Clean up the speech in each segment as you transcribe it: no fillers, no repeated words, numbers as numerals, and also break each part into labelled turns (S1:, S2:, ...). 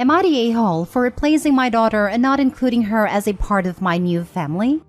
S1: Am I the a-hole for replacing my daughter and not including her as a part of my new family?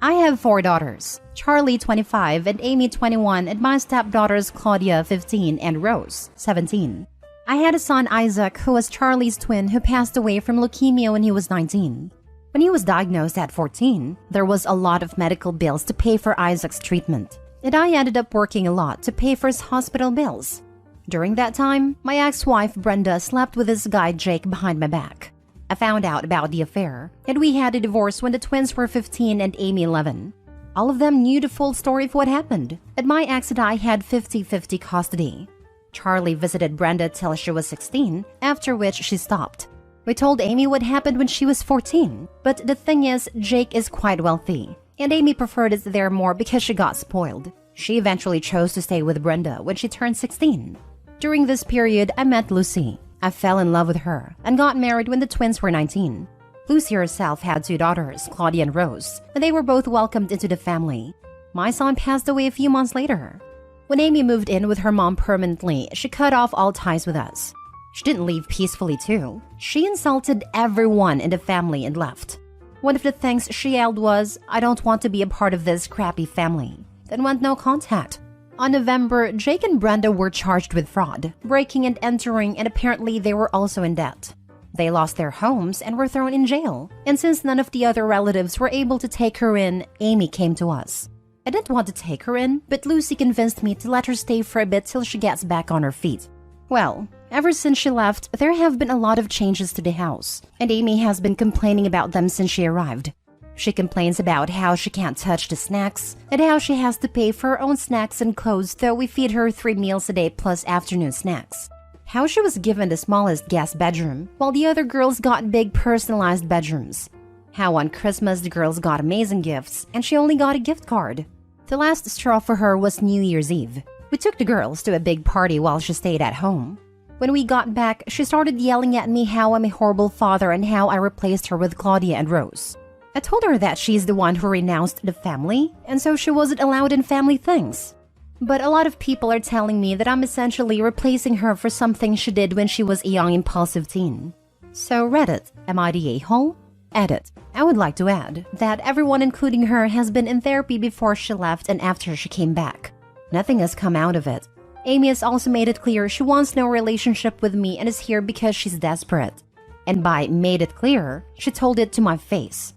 S1: I have 4 daughters, Charlie 25 and Amy 21, and my stepdaughters Claudia 15 and Rose 17. I had a son Isaac who was Charlie's twin who passed away from leukemia when he was 19. When he was diagnosed at 14, there was a lot of medical bills to pay for Isaac's treatment, and I ended up working a lot to pay for his hospital bills. During that time, my ex-wife Brenda slept with this guy Jake behind my back. I found out about the affair, and we had a divorce when the twins were 15 and Amy 11. All of them knew the full story of what happened, and my ex and I had 50-50 custody. Charlie visited Brenda till she was 16, after which she stopped. We told Amy what happened when she was 14, but the thing is, Jake is quite wealthy, and Amy preferred it there more because she got spoiled. She eventually chose to stay with Brenda when she turned 16. During this period, I met Lucy. I fell in love with her and got married when the twins were 19. Lucy herself had 2 daughters, Claudia and Rose, and they were both welcomed into the family. My son passed away a few months later. When Amy moved in with her mom permanently, she cut off all ties with us. She didn't leave peacefully too. She insulted everyone in the family and left. One of the things she yelled was, "I don't want to be a part of this crappy family." Then went no contact. On November, Jake and Brenda were charged with fraud, breaking and entering, and apparently they were also in debt. They lost their homes and were thrown in jail. And since none of the other relatives were able to take her in, Amy came to us. I didn't want to take her in, but Lucy convinced me to let her stay for a bit till she gets back on her feet. Well, ever since she left, there have been a lot of changes to the house, and Amy has been complaining about them since she arrived. She complains about how she can't touch the snacks, and how she has to pay for her own snacks and clothes, though we feed her 3 meals a day plus afternoon snacks. How she was given the smallest guest bedroom, while the other girls got big personalized bedrooms. How on Christmas the girls got amazing gifts, and she only got a gift card. The last straw for her was New Year's Eve. We took the girls to a big party while she stayed at home. When we got back, she started yelling at me how I'm a horrible father and how I replaced her with Claudia and Rose. I told her that she's the one who renounced the family, and so she wasn't allowed in family things. But a lot of people are telling me that I'm essentially replacing her for something she did when she was a young impulsive teen. So Reddit, am I the a-hole? Edit. I would like to add that everyone including her has been in therapy before she left and after she came back. Nothing has come out of it. Amy has also made it clear she wants no relationship with me and is here because she's desperate. And by made it clear, she told it to my face.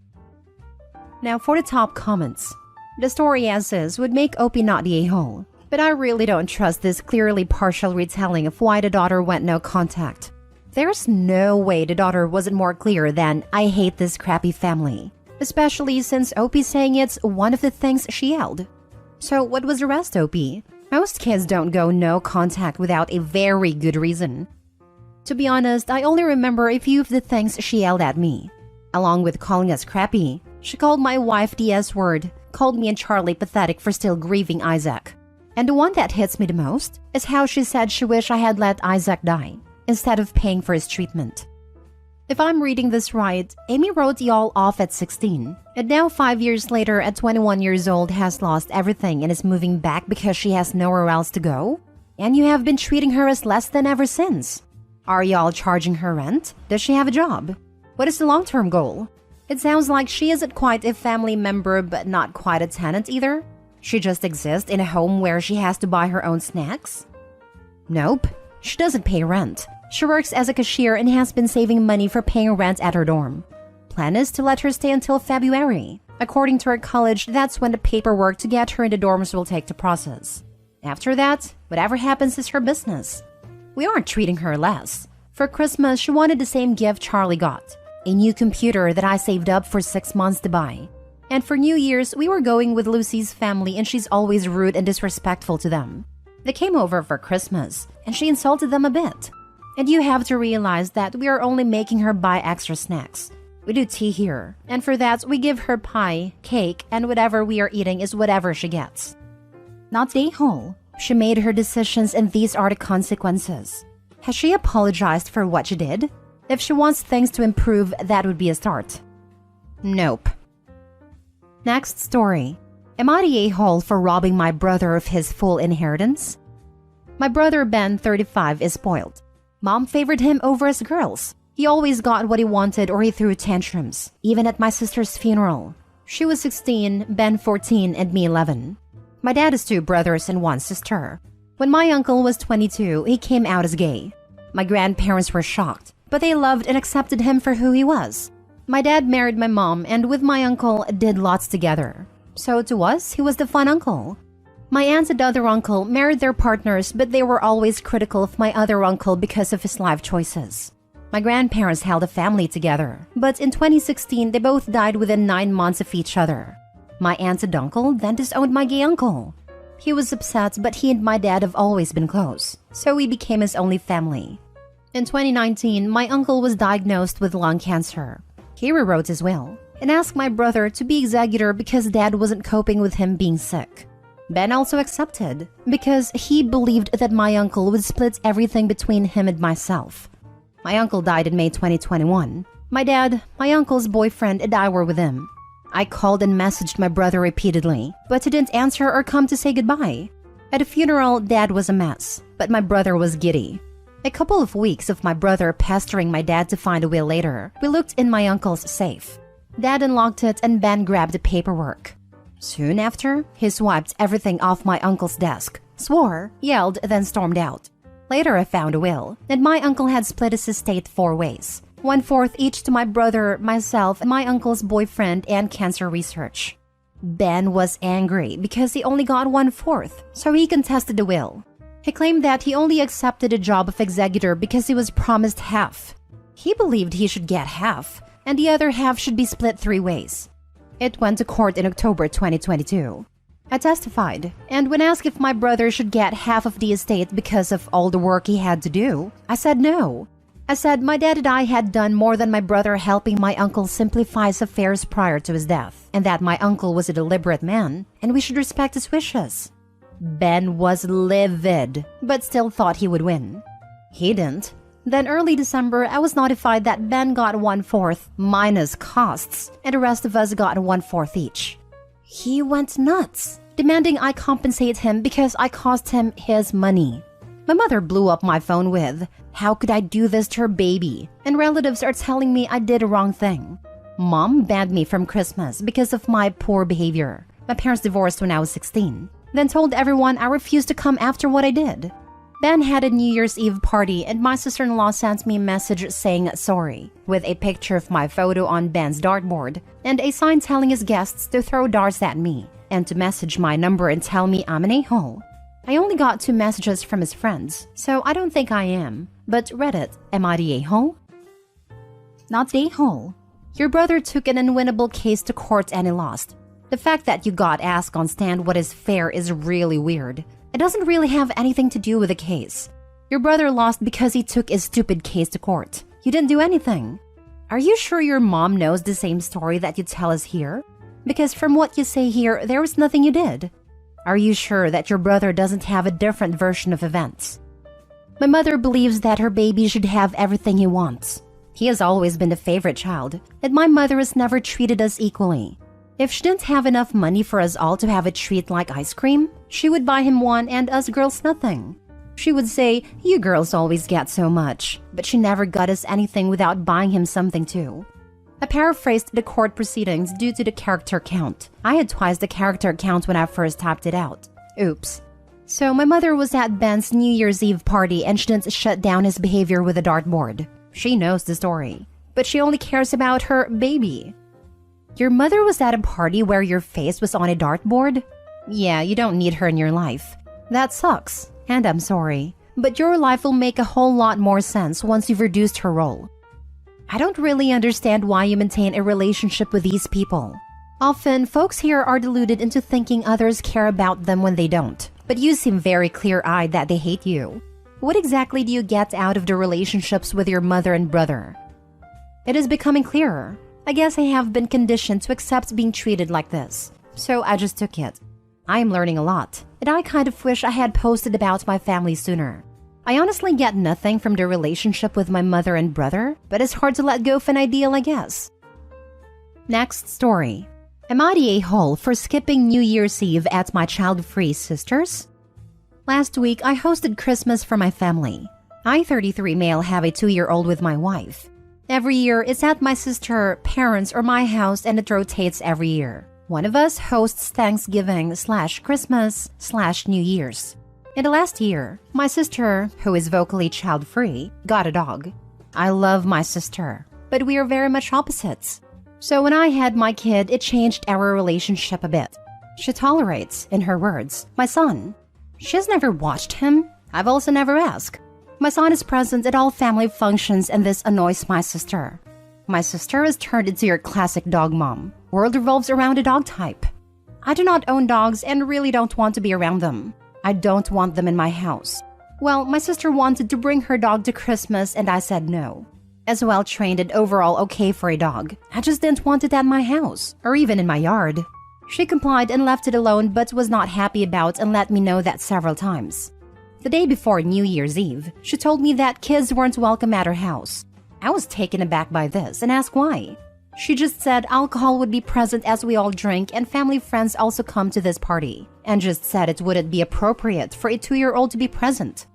S1: Now for the top comments. The story as is would make Opie not the a-hole, but I really don't trust this clearly partial retelling of why the daughter went no contact. There's no way the daughter wasn't more clear than, "I hate this crappy family," especially since Opie's saying it's one of the things she yelled. So what was the rest, Opie? Most kids don't go no contact without a very good reason. To be honest, I only remember a few of the things she yelled at me. Along with calling us crappy, she called my wife the S-word, called me and Charlie pathetic for still grieving Isaac. And the one that hits me the most is how she said she wished I had let Isaac die, instead of paying for his treatment. If I'm reading this right, Amy wrote y'all off at 16, and now 5 years later at 21 years old has lost everything and is moving back because she has nowhere else to go? And you have been treating her as less than ever since. Are y'all charging her rent? Does she have a job? What is the long-term goal? It sounds like she isn't quite a family member but not quite a tenant either. She just exists in a home where she has to buy her own snacks? Nope, she doesn't pay rent. She works as a cashier and has been saving money for paying rent at her dorm. Plan is to let her stay until February. According to her college, that's when the paperwork to get her in the dorms will take to process. After that, whatever happens is her business. We aren't treating her less. For Christmas, she wanted the same gift Charlie got, a new computer that I saved up for 6 months to buy. And for New Year's, we were going with Lucy's family and she's always rude and disrespectful to them. They came over for Christmas and she insulted them a bit. And you have to realize that we are only making her buy extra snacks. We do tea here, and for that we give her pie, cake, and whatever we are eating is whatever she gets. Not the a-hole. She made her decisions and these are the consequences. Has she apologized for what she did? If she wants things to improve, that would be a start. Nope. Next story. Am I the a-hole for robbing my brother of his full inheritance? My brother Ben, 35, is spoiled. Mom favored him over us girls. He always got what he wanted or he threw tantrums, even at my sister's funeral. She was 16, Ben 14, and me 11. My dad has 2 brothers and 1 sister. When my uncle was 22, he came out as gay. My grandparents were shocked, but they loved and accepted him for who he was. My dad married my mom and with my uncle did lots together. So to us, he was the fun uncle. My aunt and other uncle married their partners, but they were always critical of my other uncle because of his life choices. My grandparents held a family together, but in 2016, they both died within 9 months of each other. My aunt and uncle then disowned my gay uncle. He was upset, but he and my dad have always been close, so we became his only family. In 2019, my uncle was diagnosed with lung cancer. He rewrote his will and asked my brother to be executor because dad wasn't coping with him being sick. Ben also accepted because he believed that my uncle would split everything between him and myself. My uncle died in May 2021. My dad, my uncle's boyfriend, and I were with him. I called and messaged my brother repeatedly, but he didn't answer or come to say goodbye. At a funeral, dad was a mess, but my brother was giddy. A couple of weeks of my brother pestering my dad to find a will later, we looked in my uncle's safe. Dad unlocked it and Ben grabbed the paperwork. Soon after, he swiped everything off my uncle's desk, swore, yelled, then stormed out. Later, I found a will, and my uncle had split his estate 4 ways. 1/4 each to my brother, myself, and my uncle's boyfriend and cancer research. Ben was angry because he only got 1/4, so he contested the will. He claimed that he only accepted a job of executor because he was promised half. He believed he should get half, and the other half should be split 3 ways. It went to court in October 2022. I testified, and when asked if my brother should get half of the estate because of all the work he had to do, I said no. I said my dad and I had done more than my brother helping my uncle simplify his affairs prior to his death, and that my uncle was a deliberate man, and we should respect his wishes. Ben was livid, but still thought he would win. He didn't. Then early December, I was notified that Ben got 1/4 minus costs, and the rest of us got 1/4 each. He went nuts, demanding I compensate him because I cost him his money. My mother blew up my phone with, "How could I do this to her baby?" And relatives are telling me I did a wrong thing. Mom banned me from Christmas because of my poor behavior. My parents divorced when I was 16, then told everyone I refused to come after what I did. Ben had a New Year's Eve party and my sister-in-law sent me a message saying sorry, with a picture of my photo on Ben's dartboard and a sign telling his guests to throw darts at me and to message my number and tell me I'm an a-hole. I only got 2 messages from his friends, so I don't think I am. But Reddit, am I the a-hole? Not the a-hole. Your brother took an unwinnable case to court and he lost. The fact that you got asked on stand what is fair is really weird. It doesn't really have anything to do with the case. Your brother lost because he took his stupid case to court. You didn't do anything. Are you sure your mom knows the same story that you tell us here? Because from what you say here, there was nothing you did. Are you sure that your brother doesn't have a different version of events? My mother believes that her baby should have everything he wants. He has always been the favorite child, and my mother has never treated us equally. If she didn't have enough money for us all to have a treat like ice cream, she would buy him one and us girls nothing. She would say, "You girls always get so much," but she never got us anything without buying him something too. I paraphrased the court proceedings due to the character count. I had twice the character count when I first typed it out. Oops. So my mother was at Ben's New Year's Eve party and she didn't shut down his behavior with a dartboard. She knows the story, but she only cares about her baby. Your mother was at a party where your face was on a dartboard? Yeah, you don't need her in your life. That sucks, and I'm sorry. But your life will make a whole lot more sense once you've reduced her role. I don't really understand why you maintain a relationship with these people. Often, folks here are deluded into thinking others care about them when they don't. But you seem very clear-eyed that they hate you. What exactly do you get out of the relationships with your mother and brother? It is becoming clearer. I guess I have been conditioned to accept being treated like this, so I just took it. I am learning a lot, and I kind of wish I had posted about my family sooner. I honestly get nothing from the relationship with my mother and brother, but it's hard to let go of an ideal, I guess. Next story. Am I the a-hole for skipping New Year's Eve at my child-free sister's? Last week, I hosted Christmas for my family. I, 33 male, have a 2-year-old with my wife. Every year, it's at my sister, parents, or my house, and it rotates every year. One of us hosts Thanksgiving/Christmas/New Year's. In the last year, my sister, who is vocally child-free, got a dog. I love my sister, but we are very much opposites. So when I had my kid, it changed our relationship a bit. She tolerates, in her words, my son. She's never watched him. I've also never asked. My son is present at all family functions, and this annoys my sister. My sister has turned into your classic dog mom. World revolves around a dog type. I do not own dogs and really don't want to be around them. I don't want them in my house. Well, my sister wanted to bring her dog to Christmas and I said no. As well trained and overall okay for a dog, I just didn't want it at my house or even in my yard. She complied and left it alone but was not happy about and let me know that several times. The day before New Year's Eve, she told me that kids weren't welcome at her house. I was taken aback by this and asked why. She just said alcohol would be present as we all drink and family friends also come to this party, and just said it wouldn't be appropriate for a 2-year-old to be present.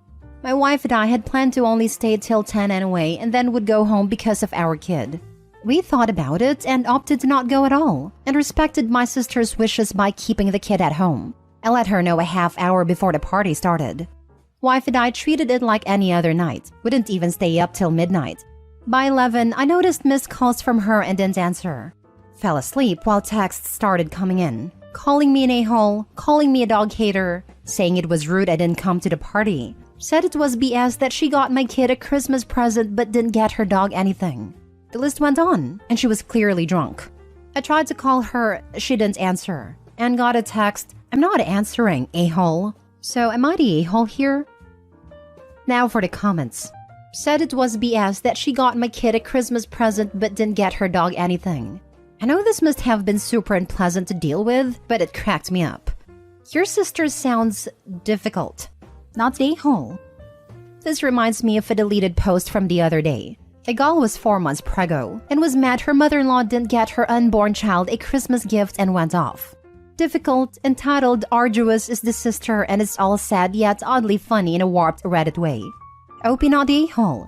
S1: My wife and I had planned to only stay till 10 anyway and then would go home because of our kid. We thought about it and opted to not go at all, and respected my sister's wishes by keeping the kid at home. I let her know a half hour before the party started. Wife and I treated it like any other night, wouldn't even stay up till midnight. By 11, I noticed missed calls from her and didn't answer. Fell asleep while texts started coming in, calling me an a-hole, calling me a dog hater, saying it was rude I didn't come to the party. Said it was BS that she got my kid a Christmas present but didn't get her dog anything. The list went on, and she was clearly drunk. I tried to call her, she didn't answer, and got a text, "I'm not answering, a-hole." So am I the a-hole here? Now for the comments. Said it was BS that she got my kid a Christmas present but didn't get her dog anything. I know this must have been super unpleasant to deal with, but it cracked me up. Your sister sounds difficult. Not the a-hole. This reminds me of a deleted post from the other day. A gal was 4 months preggo and was mad her mother-in-law didn't get her unborn child a Christmas gift and went off. Difficult, entitled, arduous is the sister, and it's all sad yet oddly funny in a warped Reddit way. OP not the a-hole.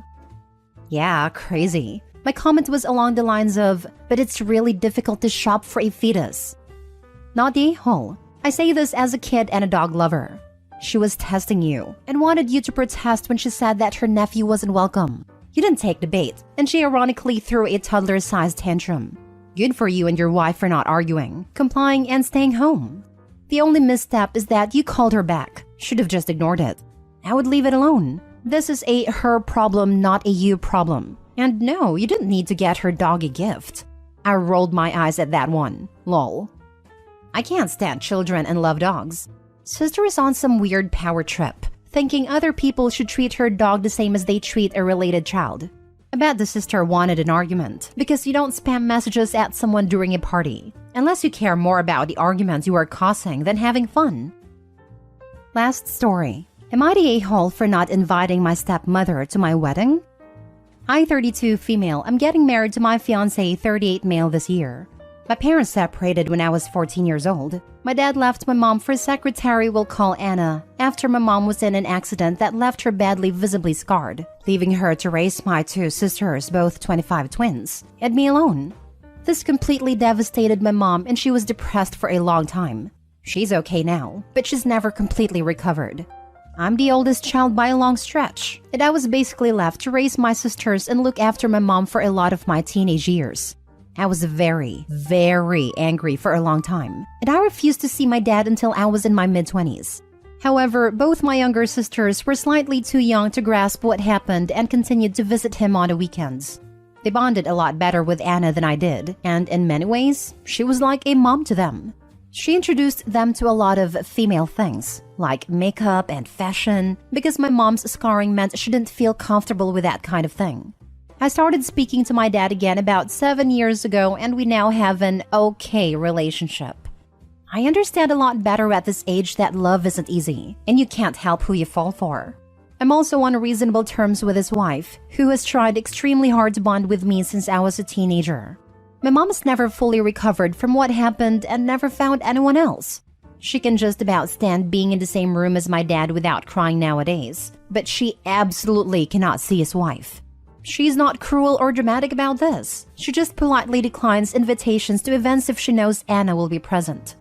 S1: Yeah, crazy. My comment was along the lines of, but it's really difficult to shop for a fetus. Not the a-hole. I say this as a kid and a dog lover. She was testing you and wanted you to protest when she said that her nephew wasn't welcome. You didn't take the bait, and she ironically threw a toddler-sized tantrum. Good for you and your wife for not arguing, complying, and staying home. The only misstep is that you called her back. Should have just ignored it. I would leave it alone. This is a her problem, not a you problem. And no, you didn't need to get her dog a gift. I rolled my eyes at that one. Lol. I can't stand children and love dogs. Sister is on some weird power trip, thinking other people should treat her dog the same as they treat a related child. I bet the sister wanted an argument, because you don't spam messages at someone during a party, unless you care more about the arguments you are causing than having fun. Last story. Am I the a-hole for not inviting my stepmother to my wedding? I, 32 female, am getting married to my fiancé, 38 male this year. My parents separated when I was 14 years old. My dad left my mom for a secretary we'll call Anna after my mom was in an accident that left her badly visibly scarred, leaving her to raise my 2 sisters, both 25 twins, and me alone. This completely devastated my mom and she was depressed for a long time. She's okay now, but she's never completely recovered. I'm the oldest child by a long stretch, and I was basically left to raise my sisters and look after my mom for a lot of my teenage years. I was very, very angry for a long time, and I refused to see my dad until I was in my mid-20s. However, both my younger sisters were slightly too young to grasp what happened and continued to visit him on the weekends. They bonded a lot better with Anna than I did, and in many ways, she was like a mom to them. She introduced them to a lot of female things, like makeup and fashion, because my mom's scarring meant she didn't feel comfortable with that kind of thing. I started speaking to my dad again about 7 years ago, and we now have an okay relationship. I understand a lot better at this age that love isn't easy, and you can't help who you fall for. I'm also on reasonable terms with his wife, who has tried extremely hard to bond with me since I was a teenager. My mom has never fully recovered from what happened and never found anyone else. She can just about stand being in the same room as my dad without crying nowadays, but she absolutely cannot see his wife. She's not cruel or dramatic about this. She just politely declines invitations to events if she knows Anna will be present.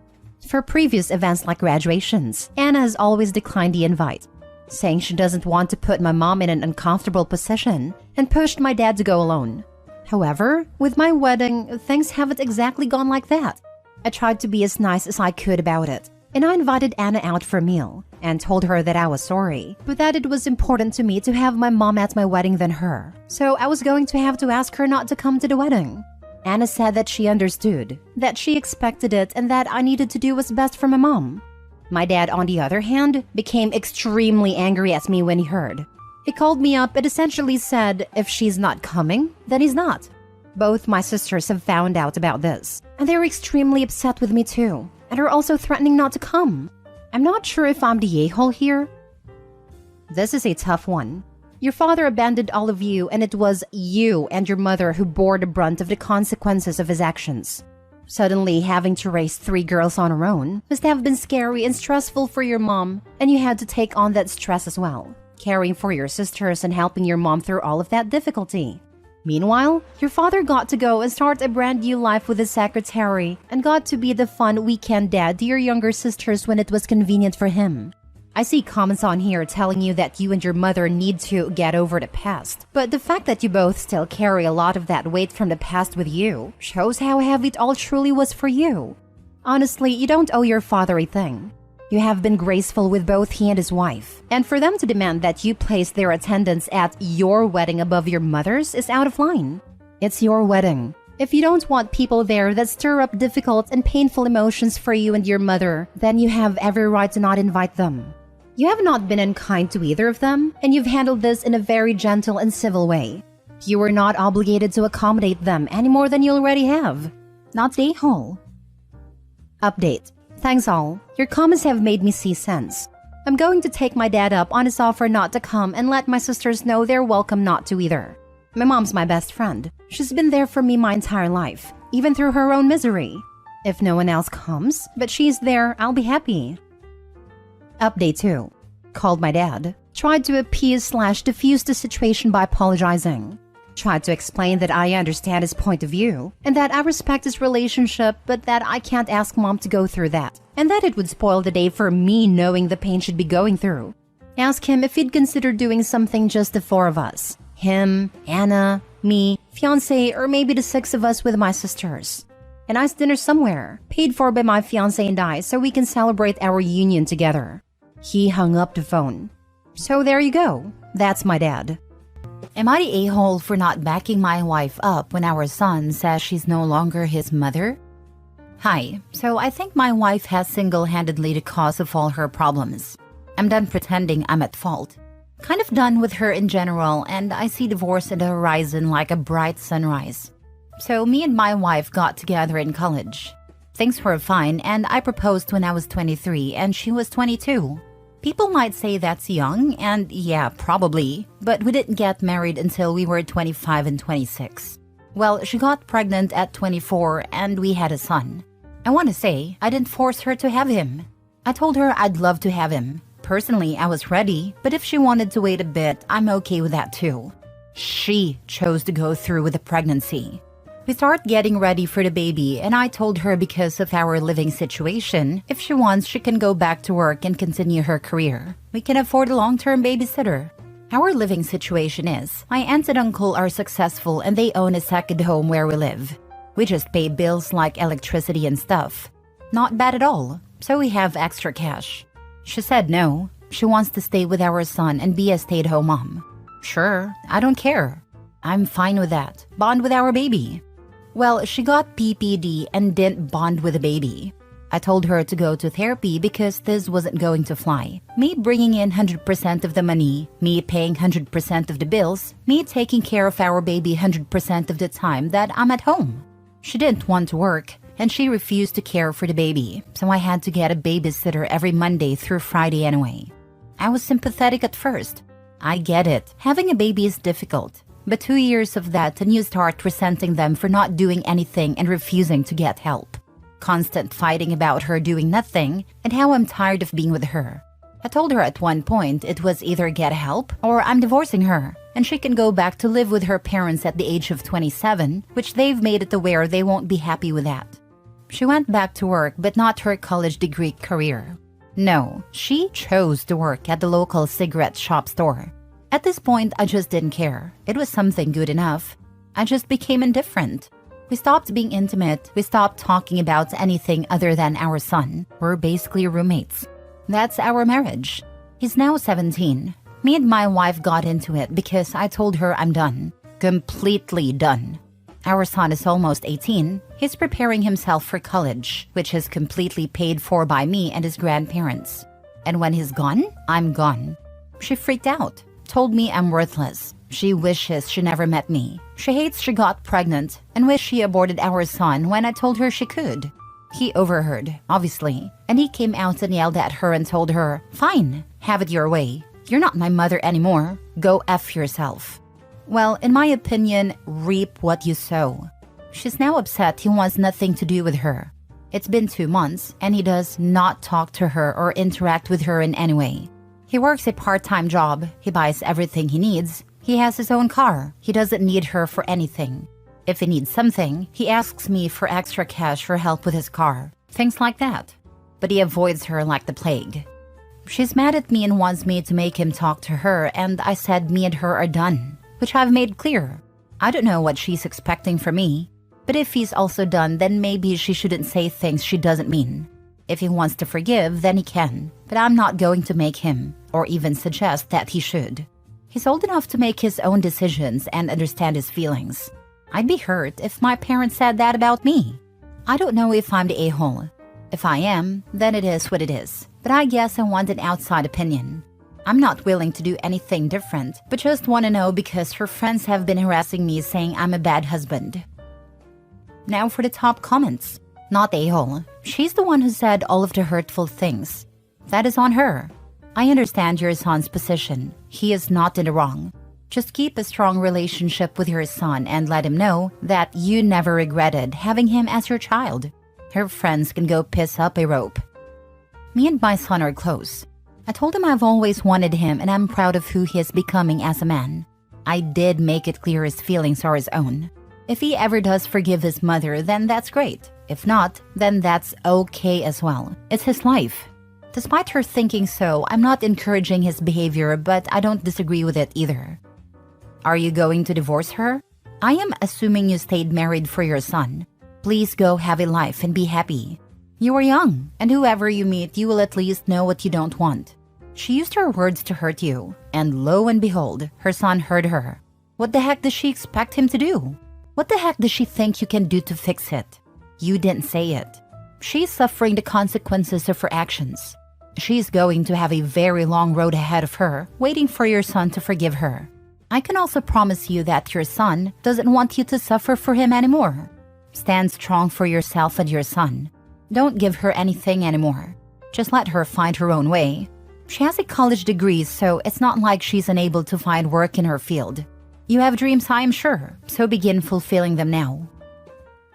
S1: For previous events like graduations, Anna has always declined the invite, saying she doesn't want to put my mom in an uncomfortable position and pushed my dad to go alone. However, with my wedding, things haven't exactly gone like that. I tried to be as nice as I could about it, and I invited Anna out for a meal and told her that I was sorry, but that it was important to me to have my mom at my wedding than her, so I was going to have to ask her not to come to the wedding. Anna said that she understood, that she expected it, and that I needed to do what's best for my mom. My dad, on the other hand, became extremely angry at me when he heard. He called me up and essentially said, if she's not coming, then he's not. Both my sisters have found out about this, and they're extremely upset with me too, and are also threatening not to come. I'm not sure if I'm the a-hole here. This is a tough one. Your father abandoned all of you, and it was you and your mother who bore the brunt of the consequences of his actions. Suddenly having to raise 3 girls on her own must have been scary and stressful for your mom, and you had to take on that stress as well, caring for your sisters and helping your mom through all of that difficulty. Meanwhile, your father got to go and start a brand new life with his secretary and got to be the fun weekend dad to your younger sisters when it was convenient for him. I see comments on here telling you that you and your mother need to get over the past, but the fact that you both still carry a lot of that weight from the past with you shows how heavy it all truly was for you. Honestly, you don't owe your father a thing. You have been graceful with both he and his wife, and for them to demand that you place their attendance at your wedding above your mother's is out of line. It's your wedding. If you don't want people there that stir up difficult and painful emotions for you and your mother, then you have every right to not invite them. You have not been unkind to either of them, and you've handled this in a very gentle and civil way. You are not obligated to accommodate them any more than you already have. Not the a-hole. Update. Thanks all. Your comments have made me see sense. I'm going to take my dad up on his offer not to come and let my sisters know they're welcome not to either. My mom's my best friend. She's been there for me my entire life, even through her own misery. If no one else comes, but she's there, I'll be happy. Update 2. Called my dad. Tried to appease/diffuse the situation by apologizing. Tried to explain that I understand his point of view, and that I respect his relationship, but that I can't ask mom to go through that, and that it would spoil the day for me knowing the pain she'd be going through. Ask him if he'd consider doing something just the 4 of us. Him, Anna, me, fiancé, or maybe the 6 of us with my sisters. A nice dinner somewhere, paid for by my fiancé and I, so we can celebrate our union together. He hung up the phone. So there you go. That's my dad. Am I the a-hole for not backing my wife up when our son says she's no longer his mother? Hi, so I think my wife has single-handedly the cause of all her problems. I'm done pretending I'm at fault. Kind of done with her in general, and I see divorce at the horizon like a bright sunrise. So me and my wife got together in college. Things were fine, and I proposed when I was 23 and she was 22. People might say that's young, and yeah, probably, but we didn't get married until we were 25 and 26. Well, she got pregnant at 24 and we had a son. I want to say, I didn't force her to have him. I told her I'd love to have him. Personally, I was ready, but if she wanted to wait a bit, I'm okay with that too. She chose to go through with the pregnancy. We started getting ready for the baby, and I told her because of our living situation, if she wants, she can go back to work and continue her career. We can afford a long-term babysitter. Our living situation is, my aunt and uncle are successful and they own a second home where we live. We just pay bills like electricity and stuff. Not bad at all, so we have extra cash. She said no. She wants to stay with our son and be a stay-at-home mom. Sure, I don't care. I'm fine with that. Bond with our baby. Well, she got PPD and didn't bond with the baby. I told her to go to therapy because this wasn't going to fly. Me bringing in 100% of the money, me paying 100% of the bills, me taking care of our baby 100% of the time that I'm at home. She didn't want to work, and she refused to care for the baby, so I had to get a babysitter every Monday through Friday anyway. I was sympathetic at first. I get it. Having a baby is difficult. But 2 years of that and you start resenting them for not doing anything and refusing to get help. Constant fighting about her doing nothing and how I'm tired of being with her. I told her at one point it was either get help or I'm divorcing her. and she can go back to live with her parents at the age of 27, which they've made it aware they won't be happy with that. She went back to work, but not her college degree career. No, she chose to work at the local cigarette shop store. At this point, I just didn't care. It was something good enough. I just became indifferent. We stopped being intimate. We stopped talking about anything other than our son. We're basically roommates. That's our marriage. He's now 17. Me and my wife got into it because I told her I'm done. Completely done. Our son is almost 18. He's preparing himself for college, which is completely paid for by me and his grandparents. And when he's gone, I'm gone. She freaked out, told me I'm worthless. She wishes she never met me. She hates she got pregnant and wished she aborted our son when I told her she could. He overheard, obviously, and he came out and yelled at her and told her, "Fine, have it your way. You're not my mother anymore. Go F yourself." Well, in my opinion, reap what you sow. She's now upset he wants nothing to do with her. It's been 2 months, and he does not talk to her or interact with her in any way. He works a part-time job. He buys everything he needs. He has his own car. He doesn't need her for anything. If he needs something, he asks me for extra cash for help with his car. Things like that. But he avoids her like the plague. She's mad at me and wants me to make him talk to her, and I said me and her are done, which I've made clear. I don't know what she's expecting from me, but if he's also done, then maybe she shouldn't say things she doesn't mean. If he wants to forgive, then he can, but I'm not going to make him, or even suggest that he should. He's old enough to make his own decisions and understand his feelings. I'd be hurt if my parents said that about me. I don't know if I'm the a-hole. If I am, then it is what it is, but I guess I want an outside opinion. I'm not willing to do anything different, but just want to know because her friends have been harassing me saying I'm a bad husband. Now for the top comments. Not a-hole. She's the one who said all of the hurtful things. That is on her. I understand your son's position. He is not in the wrong. Just keep a strong relationship with your son and let him know that you never regretted having him as your child. Her friends can go piss up a rope. Me and my son are close. I told him I've always wanted him and I'm proud of who he is becoming as a man. I did make it clear his feelings are his own. If he ever does forgive his mother, then that's great. If not, then that's okay as well. It's his life. Despite her thinking so, I'm not encouraging his behavior, but I don't disagree with it either. Are you going to divorce her? I am assuming you stayed married for your son. Please go have a life and be happy. You are young, and whoever you meet, you will at least know what you don't want. She used her words to hurt you, and lo and behold, her son heard her. What the heck does she expect him to do? What the heck does she think you can do to fix it? You didn't say it. She's suffering the consequences of her actions. She's going to have a very long road ahead of her, waiting for your son to forgive her. I can also promise you that your son doesn't want you to suffer for him anymore. Stand strong for yourself and your son. Don't give her anything anymore. Just let her find her own way. She has a college degree, so it's not like she's unable to find work in her field. You have dreams, I am sure, so begin fulfilling them now.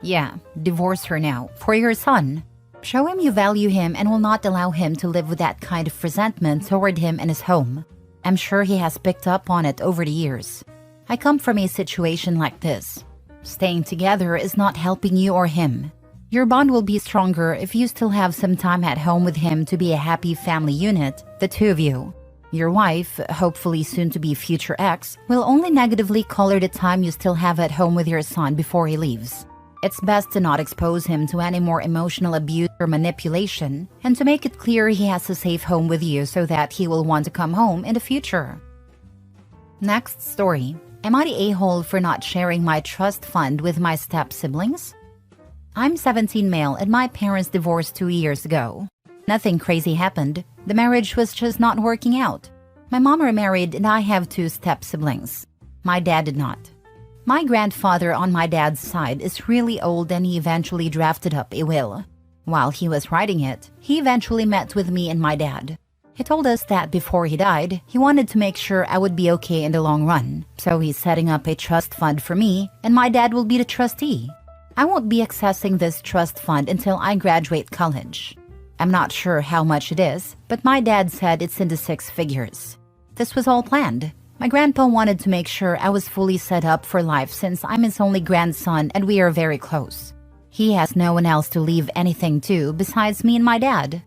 S1: Yeah, divorce her now, for your son. Show him you value him and will not allow him to live with that kind of resentment toward him and his home. I'm sure he has picked up on it over the years. I come from a situation like this. Staying together is not helping you or him. Your bond will be stronger if you still have some time at home with him to be a happy family unit, the two of you. Your wife, hopefully soon to be future ex, will only negatively color the time you still have at home with your son before he leaves. It's best to not expose him to any more emotional abuse or manipulation, and to make it clear he has a safe home with you so that he will want to come home in the future. Next story. Am I the a-hole for not sharing my trust fund with my step-siblings? I'm 17 male and my parents divorced 2 years ago. Nothing crazy happened. The marriage was just not working out. My mom remarried and I have 2 step-siblings. My dad did not. My grandfather on my dad's side is really old and he eventually drafted up a will. While he was writing it, he eventually met with me and my dad. He told us that before he died, he wanted to make sure I would be okay in the long run. So he's setting up a trust fund for me and my dad will be the trustee. I won't be accessing this trust fund until I graduate college. I'm not sure how much it is, but my dad said it's in the 6 figures. This was all planned. My grandpa wanted to make sure I was fully set up for life since I'm his only grandson and we are very close. He has no one else to leave anything to besides me and my dad.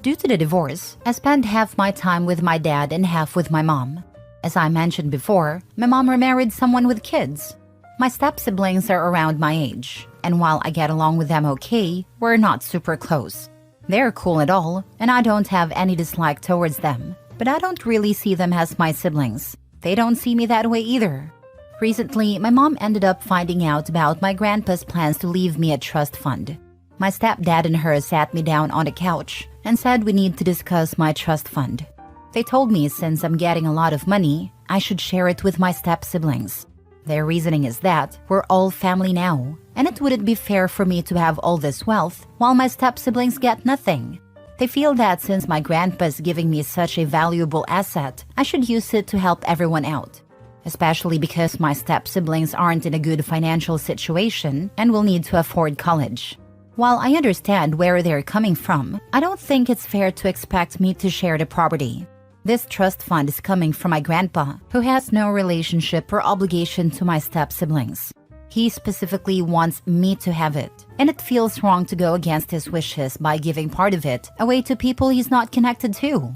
S1: Due to the divorce, I spent half my time with my dad and half with my mom. As I mentioned before, my mom remarried someone with kids. My step-siblings are around my age, and while I get along with them okay, we're not super close. They're cool and all, and I don't have any dislike towards them, but I don't really see them as my siblings. They don't see me that way either. Recently, my mom ended up finding out about my grandpa's plans to leave me a trust fund. My stepdad and her sat me down on the couch and said we need to discuss my trust fund. They told me since I'm getting a lot of money, I should share it with my step-siblings. Their reasoning is that we're all family now, and it wouldn't be fair for me to have all this wealth while my step-siblings get nothing. They feel that since my grandpa's giving me such a valuable asset, I should use it to help everyone out. Especially because my step-siblings aren't in a good financial situation and will need to afford college. While I understand where they're coming from, I don't think it's fair to expect me to share the property. This trust fund is coming from my grandpa, who has no relationship or obligation to my step-siblings. He specifically wants me to have it, and it feels wrong to go against his wishes by giving part of it away to people he's not connected to.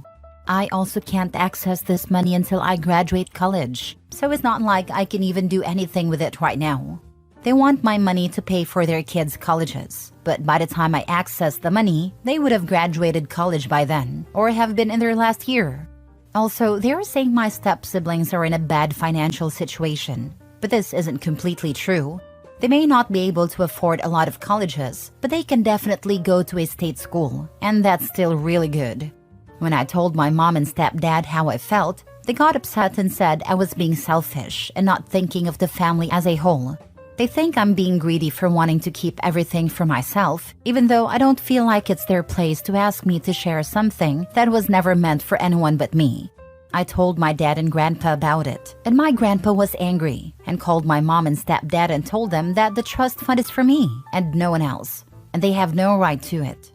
S1: I also can't access this money until I graduate college, so it's not like I can even do anything with it right now. They want my money to pay for their kids' colleges, but by the time I access the money, they would have graduated college by then, or have been in their last year. Also, they are saying my step-siblings are in a bad financial situation, but this isn't completely true. They may not be able to afford a lot of colleges, but they can definitely go to a state school, and that's still really good. When I told my mom and stepdad how I felt, they got upset and said I was being selfish and not thinking of the family as a whole. They think I'm being greedy for wanting to keep everything for myself, even though I don't feel like it's their place to ask me to share something that was never meant for anyone but me. I told my dad and grandpa about it, and my grandpa was angry and called my mom and stepdad and told them that the trust fund is for me and no one else, and they have no right to it.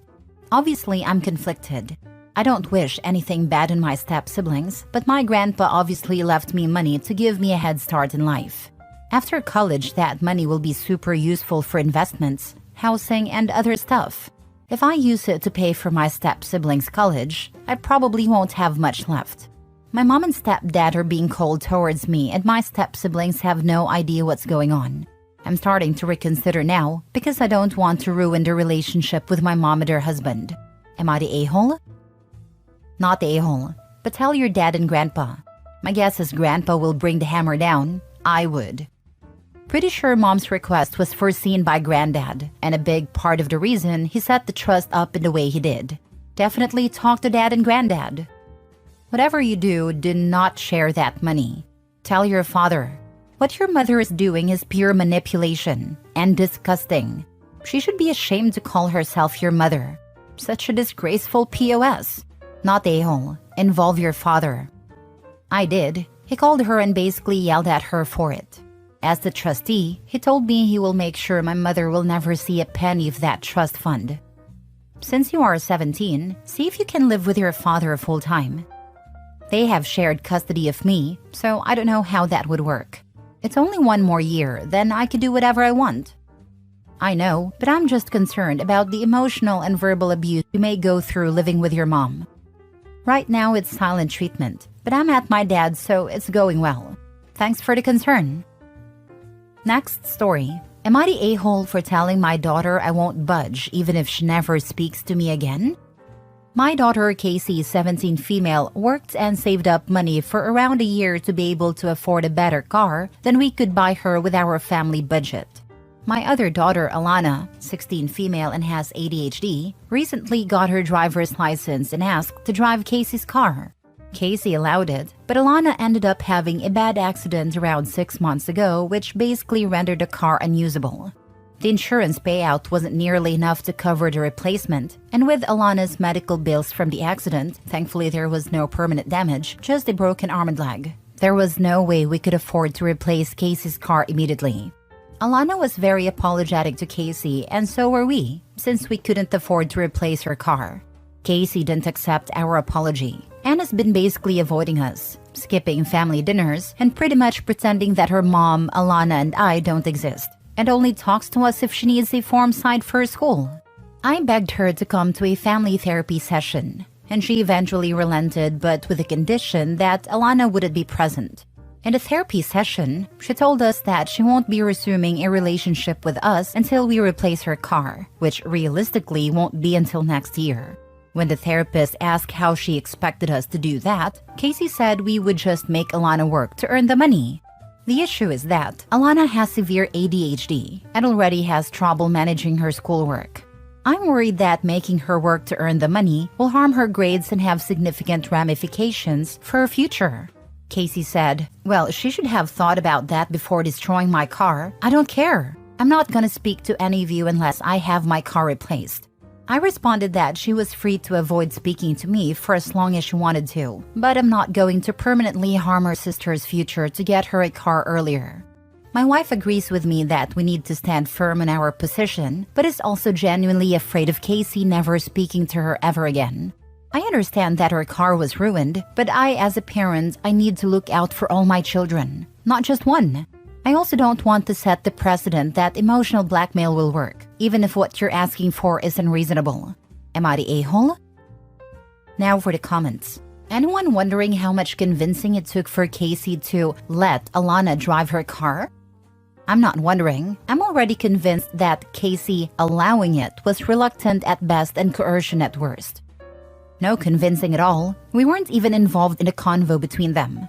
S1: Obviously, I'm conflicted. I don't wish anything bad on my step-siblings, but my grandpa obviously left me money to give me a head start in life. After college, that money will be super useful for investments, housing, and other stuff. If I use it to pay for my step-siblings' college, I probably won't have much left. My mom and stepdad are being cold towards me, and my step-siblings have no idea what's going on. I'm starting to reconsider now because I don't want to ruin the relationship with my mom and her husband. Am I the a-hole? Not the a-hole, but tell your dad and grandpa. My guess is grandpa will bring the hammer down. I would. Pretty sure mom's request was foreseen by granddad, and a big part of the reason he set the trust up in the way he did. Definitely talk to dad and granddad. Whatever you do not share that money. Tell your father. What your mother is doing is pure manipulation and disgusting. She should be ashamed to call herself your mother. Such a disgraceful POS. Not a-hole. Involve your father. I did. He called her and basically yelled at her for it. As the trustee, he told me he will make sure my mother will never see a penny of that trust fund. Since you are 17, see if you can live with your father full-time. They have shared custody of me, so I don't know how that would work. It's only 1 more year, then I could do whatever I want. I know, but I'm just concerned about the emotional and verbal abuse you may go through living with your mom. Right now it's silent treatment, but I'm at my dad's, so it's going well. Thanks for the concern. Next story. Am I the a-hole for telling my daughter I won't budge even if she never speaks to me again? My daughter Casey, 17 female, worked and saved up money for around a year to be able to afford a better car than we could buy her with our family budget. My other daughter Alana, 16 female and has ADHD, recently got her driver's license and asked to drive Casey's car. Casey allowed it, but Alana ended up having a bad accident around 6 months ago, which basically rendered the car unusable. The insurance payout wasn't nearly enough to cover the replacement, and with Alana's medical bills from the accident, thankfully there was no permanent damage, just a broken arm and leg. There was no way we could afford to replace Casey's car immediately. Alana was very apologetic to Casey, and so were we, since we couldn't afford to replace her car. Casey didn't accept our apology, Anna's been basically avoiding us, skipping family dinners, and pretty much pretending that her mom, Alana, and I don't exist, and only talks to us if she needs a form signed for school. I begged her to come to a family therapy session, and she eventually relented, but with the condition that Alana wouldn't be present. In the therapy session, she told us that she won't be resuming a relationship with us until we replace her car, which realistically won't be until next year. When the therapist asked how she expected us to do that, Casey said we would just make Alana work to earn the money. The issue is that Alana has severe ADHD and already has trouble managing her schoolwork. I'm worried that making her work to earn the money will harm her grades and have significant ramifications for her future. Casey said, "Well, she should have thought about that before destroying my car. I don't care. I'm not gonna speak to any of you unless I have my car replaced." I responded that she was free to avoid speaking to me for as long as she wanted to, but I'm not going to permanently harm her sister's future to get her a car earlier. My wife agrees with me that we need to stand firm in our position, but is also genuinely afraid of Casey never speaking to her ever again. I understand that her car was ruined, but as a parent, I need to look out for all my children, not just one. I also don't want to set the precedent that emotional blackmail will work, even if what you're asking for is unreasonable. Am I the a-hole? Now for the comments. Anyone wondering how much convincing it took for Casey to let Alana drive her car? I'm not wondering. I'm already convinced that Casey allowing it was reluctant at best and coercion at worst. No convincing at all. We weren't even involved in a convo between them.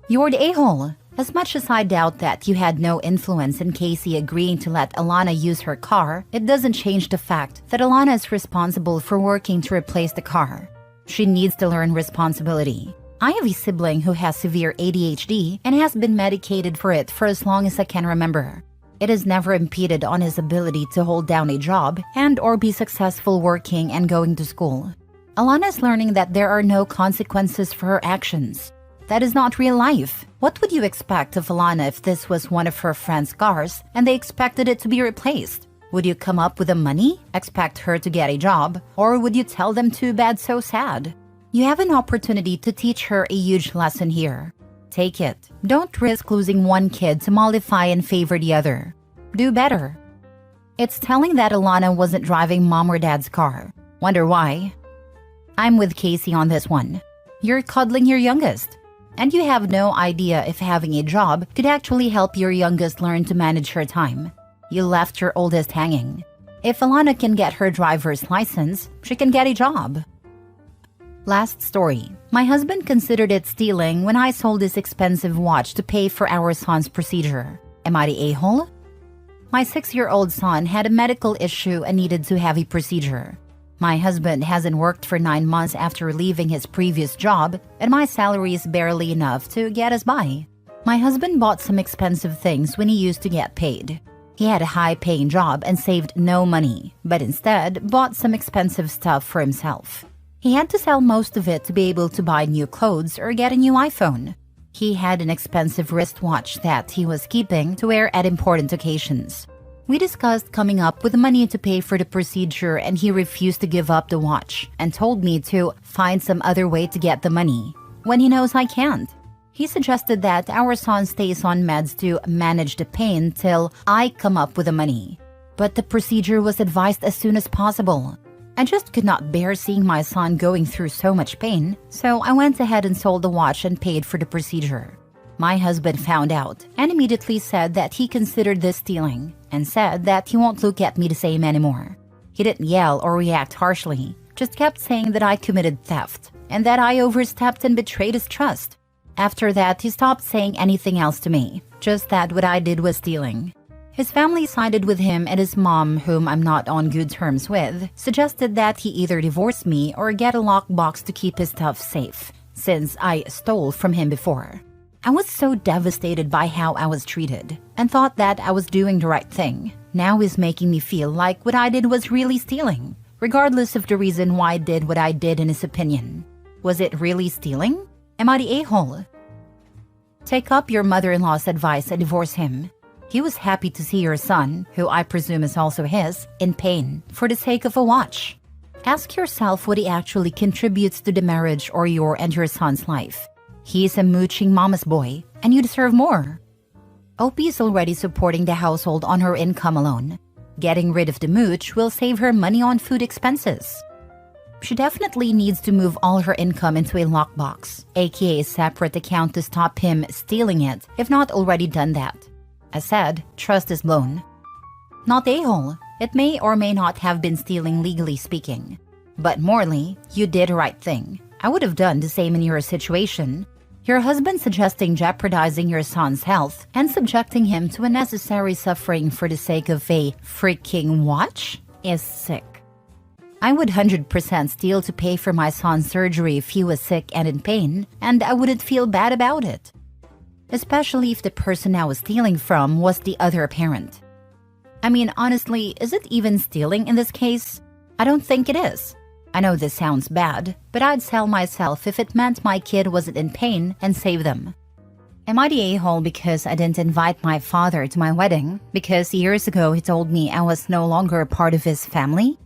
S1: You're the a-hole. As much as I doubt that you had no influence in Casey agreeing to let Alana use her car, it doesn't change the fact that Alana is responsible for working to replace the car. She needs to learn responsibility. I have a sibling who has severe ADHD and has been medicated for it for as long as I can remember. It has never impeded on his ability to hold down a job and/or be successful working and going to school. Alana is learning that there are no consequences for her actions. That is not real life. What would you expect of Alana if this was one of her friend's cars and they expected it to be replaced? Would you come up with the money, expect her to get a job, or would you tell them too bad so sad? You have an opportunity to teach her a huge lesson here. Take it. Don't risk losing one kid to mollify and favor the other. Do better. It's telling that Alana wasn't driving mom or dad's car. Wonder why? I'm with Casey on this one. You're cuddling your youngest. And you have no idea if having a job could actually help your youngest learn to manage her time. You left your oldest hanging. If Alana can get her driver's license, she can get a job. Last story. My husband considered it stealing when I sold this expensive watch to pay for our son's procedure. Am I the a-hole? My 6-year-old son had a medical issue and needed to have a procedure. My husband hasn't worked for 9 months after leaving his previous job, and my salary is barely enough to get us by. My husband bought some expensive things when he used to get paid. He had a high-paying job and saved no money, but instead bought some expensive stuff for himself. He had to sell most of it to be able to buy new clothes or get a new iPhone. He had an expensive wristwatch that he was keeping to wear at important occasions. We discussed coming up with money to pay for the procedure, and he refused to give up the watch and told me to find some other way to get the money when he knows I can't. He suggested that our son stays on meds to manage the pain till I come up with the money. But the procedure was advised as soon as possible. I just could not bear seeing my son going through so much pain, so I went ahead and sold the watch and paid for the procedure. My husband found out and immediately said that he considered this stealing and said that he won't look at me the same anymore. He didn't yell or react harshly, just kept saying that I committed theft and that I overstepped and betrayed his trust. After that, he stopped saying anything else to me, just that what I did was stealing. His family sided with him, and his mom, whom I'm not on good terms with, suggested that he either divorce me or get a lockbox to keep his stuff safe, since I stole from him before. I was so devastated by how I was treated and thought that I was doing the right thing. Now he's making me feel like what I did was really stealing, regardless of the reason why I did what I did in his opinion. Was it really stealing? Am I the a-hole? Take up your mother-in-law's advice and divorce him. He was happy to see your son, who I presume is also his, in pain for the sake of a watch. Ask yourself what he actually contributes to the marriage or your and your son's life. He's a mooching mama's boy, and you deserve more. OP is already supporting the household on her income alone. Getting rid of the mooch will save her money on food expenses. She definitely needs to move all her income into a lockbox, aka a separate account to stop him stealing it, if not already done that. As said, trust is blown. Not a-hole. It may or may not have been stealing legally speaking. But morally, you did the right thing. I would have done the same in your situation. Your husband suggesting jeopardizing your son's health and subjecting him to unnecessary suffering for the sake of a freaking watch is sick. I would 100% steal to pay for my son's surgery if he was sick and in pain, and I wouldn't feel bad about it. Especially if the person I was stealing from was the other parent. I mean, honestly, is it even stealing in this case? I don't think it is. I know this sounds bad, but I'd sell myself if it meant my kid wasn't in pain and save them. Am I the a-hole because I didn't invite my father to my wedding because years ago he told me I was no longer a part of his family?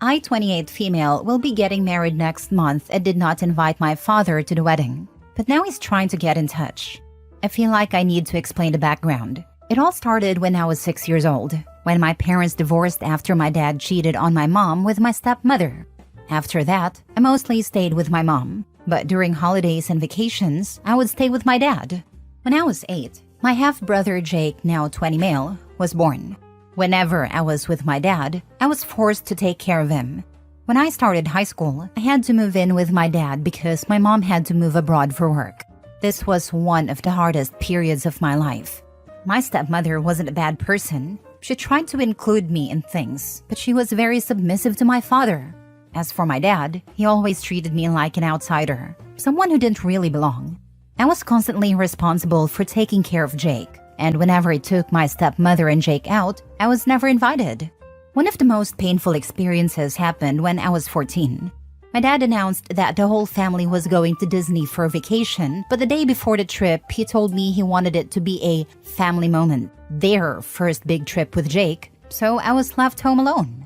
S1: I, 28 female, will be getting married next month and did not invite my father to the wedding. But now he's trying to get in touch. I feel like I need to explain the background. It all started when I was 6 years old, when my parents divorced after my dad cheated on my mom with my stepmother. After that, I mostly stayed with my mom, but during holidays and vacations, I would stay with my dad. When I was 8, my half-brother Jake, now 20 male, was born. Whenever I was with my dad, I was forced to take care of him. When I started high school, I had to move in with my dad because my mom had to move abroad for work. This was one of the hardest periods of my life. My stepmother wasn't a bad person. She tried to include me in things, but she was very submissive to my father. As for my dad, he always treated me like an outsider, someone who didn't really belong. I was constantly responsible for taking care of Jake, and whenever I took my stepmother and Jake out, I was never invited. One of the most painful experiences happened when I was 14. My dad announced that the whole family was going to Disney for a vacation, but the day before the trip, he told me he wanted it to be a family moment, their first big trip with Jake, so I was left home alone.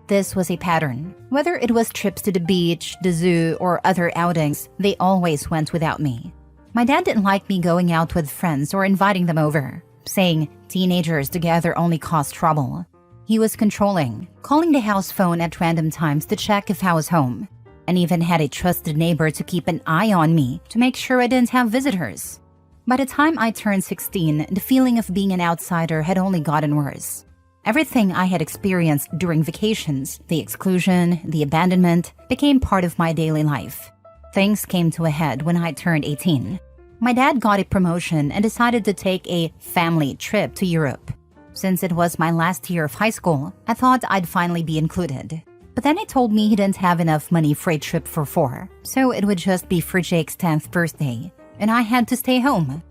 S1: This was a pattern. Whether it was trips to the beach, the zoo, or other outings, they always went without me. My dad didn't like me going out with friends or inviting them over, saying teenagers together only cause trouble. He was controlling, calling the house phone at random times to check if I was home, and even had a trusted neighbor to keep an eye on me to make sure I didn't have visitors. By the time I turned 16, the feeling of being an outsider had only gotten worse. Everything I had experienced during vacations, the exclusion, the abandonment, became part of my daily life. Things came to a head when I turned 18. My dad got a promotion and decided to take a family trip to Europe. Since it was my last year of high school, I thought I'd finally be included. But then he told me he didn't have enough money for a trip for 4, so it would just be for Jake's 10th birthday, and I had to stay home.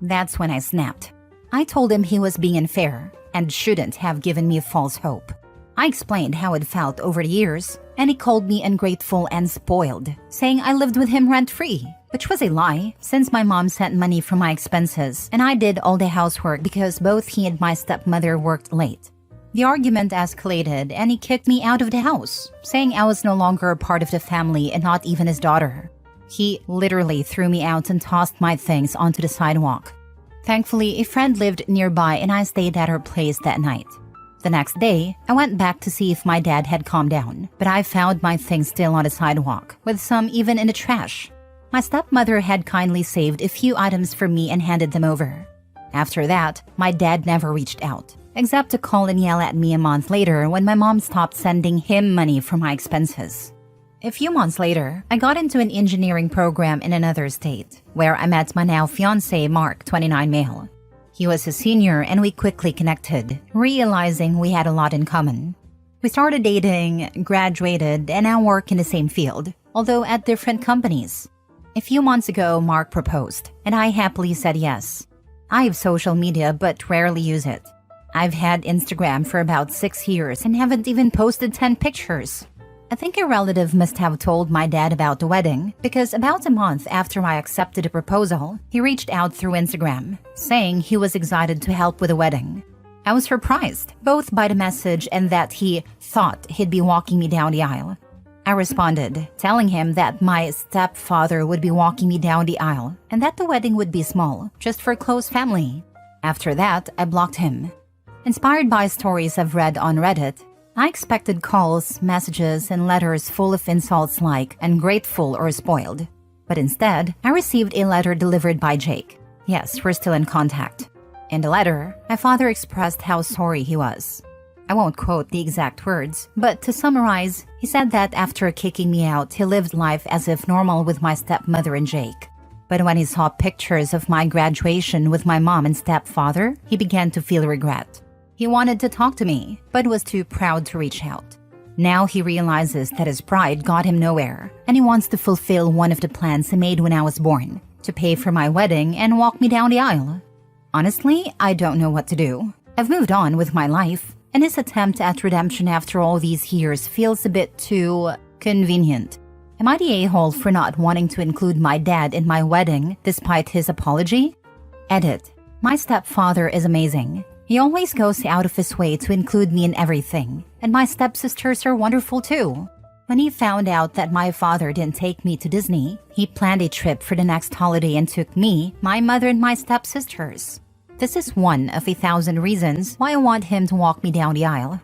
S1: That's when I snapped. I told him he was being unfair and shouldn't have given me a false hope. I explained how it felt over the years, and he called me ungrateful and spoiled, saying I lived with him rent-free, which was a lie since my mom sent money for my expenses and I did all the housework because both he and my stepmother worked late. The argument escalated and he kicked me out of the house, saying I was no longer a part of the family and not even his daughter. He literally threw me out and tossed my things onto the sidewalk. Thankfully, a friend lived nearby and I stayed at her place that night. The next day, I went back to see if my dad had calmed down, but I found my things still on the sidewalk, with some even in the trash. My stepmother had kindly saved a few items for me and handed them over. After that, my dad never reached out, except to call and yell at me a month later when my mom stopped sending him money for my expenses. A few months later, I got into an engineering program in another state, where I met my now fiancé, Mark, 29 male. He was a senior and we quickly connected, realizing we had a lot in common. We started dating, graduated, and now work in the same field, although at different companies. A few months ago, Mark proposed, and I happily said yes. I have social media but rarely use it. I've had Instagram for about 6 years and haven't even posted 10 pictures. I think a relative must have told my dad about the wedding because about a month after I accepted the proposal, he reached out through Instagram, saying he was excited to help with the wedding. I was surprised, both by the message and that he thought he'd be walking me down the aisle. I responded, telling him that my stepfather would be walking me down the aisle and that the wedding would be small, just for close family. After that, I blocked him. Inspired by stories I've read on Reddit, I expected calls, messages, and letters full of insults like ungrateful or spoiled. But instead, I received a letter delivered by Jake. Yes, we're still in contact. In the letter, my father expressed how sorry he was. I won't quote the exact words, but to summarize, he said that after kicking me out, he lived life as if normal with my stepmother and Jake. But when he saw pictures of my graduation with my mom and stepfather, he began to feel regret. He wanted to talk to me, but was too proud to reach out. Now he realizes that his pride got him nowhere, and he wants to fulfill one of the plans he made when I was born, to pay for my wedding and walk me down the aisle. Honestly, I don't know what to do. I've moved on with my life, and his attempt at redemption after all these years feels a bit too convenient. Am I the a-hole for not wanting to include my dad in my wedding despite his apology? Edit. My stepfather is amazing. He always goes out of his way to include me in everything, and my stepsisters are wonderful too. When he found out that my father didn't take me to Disney, he planned a trip for the next holiday and took me, my mother, and my stepsisters. This is one of 1,000 reasons why I want him to walk me down the aisle.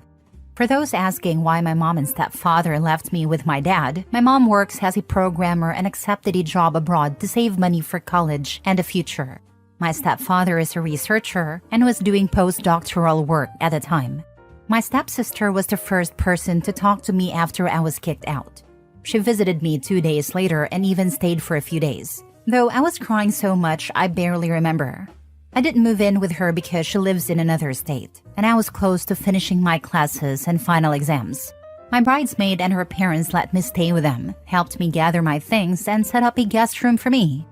S1: For those asking why my mom and stepfather left me with my dad, my mom works as a programmer and accepted a job abroad to save money for college and a future. My stepfather is a researcher and was doing postdoctoral work at the time. My stepsister was the first person to talk to me after I was kicked out. She visited me 2 days later and even stayed for a few days, though I was crying so much I barely remember. I didn't move in with her because she lives in another state, and I was close to finishing my classes and final exams. My bridesmaid and her parents let me stay with them, helped me gather my things, and set up a guest room for me.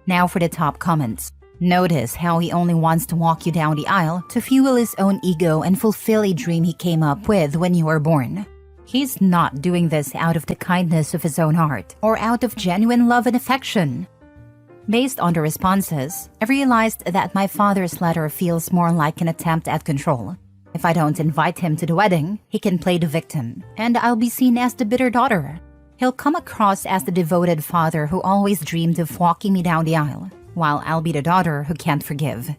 S1: Now for the top comments. Notice how he only wants to walk you down the aisle to fuel his own ego and fulfill a dream he came up with when you were born. He's not doing this out of the kindness of his own heart or out of genuine love and affection. Based on the responses, I realized that my father's letter feels more like an attempt at control. If I don't invite him to the wedding, he can play the victim, and I'll be seen as the bitter daughter. He'll come across as the devoted father who always dreamed of walking me down the aisle, while I'll be the daughter who can't forgive.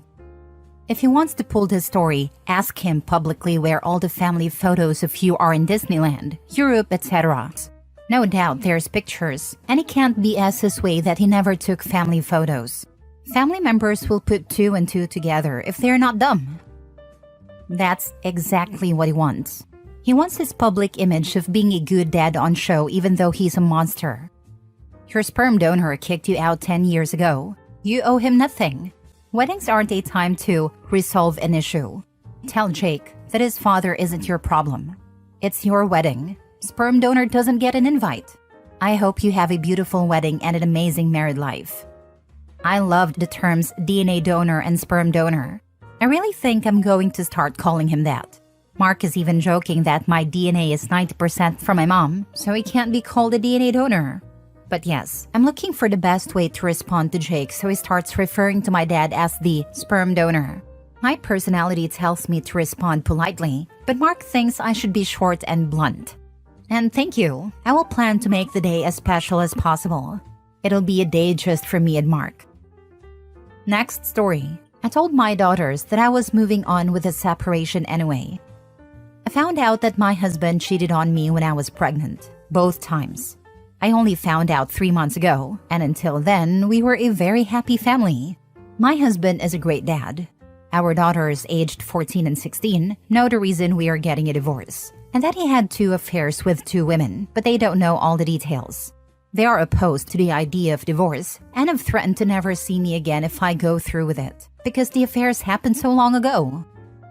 S1: If he wants to pull this story, ask him publicly where all the family photos of you are in Disneyland, Europe, etc. No doubt there's pictures, and he can't BS his way that he never took family photos. Family members will put 2 and 2 together if they're not dumb. That's exactly what he wants. He wants his public image of being a good dad on show even though he's a monster. Your sperm donor kicked you out 10 years ago. You owe him nothing. Weddings aren't a time to resolve an issue. Tell Jake that his father isn't your problem. It's your wedding. Sperm donor doesn't get an invite. I hope you have a beautiful wedding and an amazing married life. I loved the terms DNA donor and sperm donor. I really think I'm going to start calling him that. Mark is even joking that my DNA is 90% from my mom, so he can't be called a DNA donor. But yes, I'm looking for the best way to respond to Jake so he starts referring to my dad as the sperm donor. My personality tells me to respond politely, but Mark thinks I should be short and blunt. And thank you. I will plan to make the day as special as possible. It'll be a day just for me and Mark. Next story. I told my daughters that I was moving on with the separation anyway. I found out that my husband cheated on me when I was pregnant, both times. I only found out 3 months ago, and until then, we were a very happy family. My husband is a great dad. Our daughters, aged 14 and 16, know the reason we are getting a divorce, and that he had 2 affairs with 2 women, but they don't know all the details. They are opposed to the idea of divorce and have threatened to never see me again if I go through with it, because the affairs happened so long ago.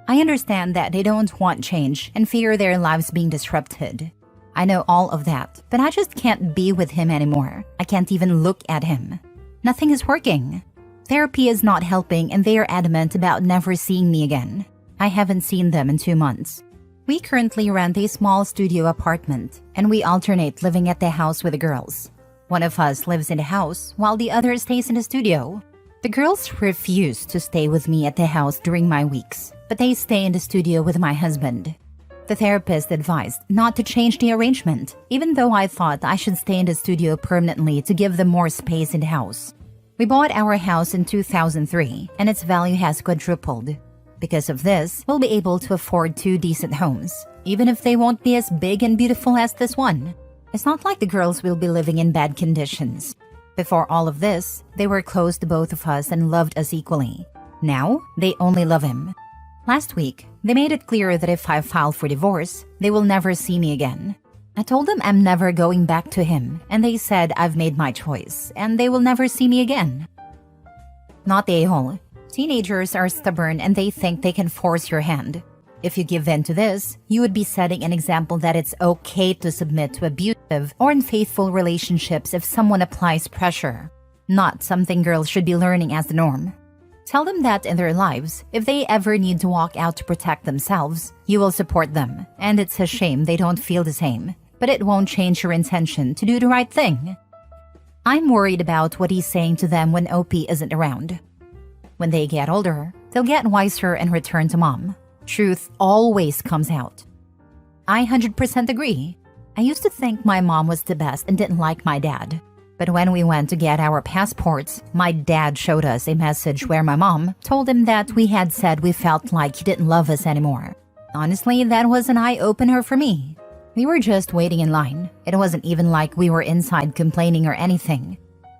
S1: I understand that they don't want change and fear their lives being disrupted. I know all of that, but I just can't be with him anymore. I can't even look at him. Nothing is working. Therapy is not helping, and they are adamant about never seeing me again. I haven't seen them in 2 months. We currently rent a small studio apartment, and we alternate living at the house with the girls. One of us lives in the house, while the other stays in the studio. The girls refuse to stay with me at the house during my weeks, but they stay in the studio with my husband. The therapist advised not to change the arrangement, even though I thought I should stay in the studio permanently to give them more space in the house. We bought our house in 2003, and its value has quadrupled. Because of this, we'll be able to afford 2 decent homes, even if they won't be as big and beautiful as this one. It's not like the girls will be living in bad conditions. Before all of this, they were close to both of us and loved us equally. Now, they only love him. Last week, they made it clear that if I file for divorce, they will never see me again. I told them I'm never going back to him, and they said I've made my choice, and they will never see me again. Not the a-hole. Teenagers are stubborn and they think they can force your hand. If you give in to this, you would be setting an example that it's okay to submit to abusive or unfaithful relationships if someone applies pressure. Not something girls should be learning as the norm. Tell them that in their lives, if they ever need to walk out to protect themselves, you will support them, and it's a shame they don't feel the same, but it won't change your intention to do the right thing. I'm worried about what he's saying to them when OP isn't around. When they get older, they'll get wiser and return to mom. Truth always comes out. I 100% agree. I used to think my mom was the best and didn't like my dad. But when we went to get our passports, my dad showed us a message where my mom told him that we had said we felt like he didn't love us anymore. Honestly, that was an eye-opener for me. We were just waiting in line. It wasn't even like we were inside complaining or anything.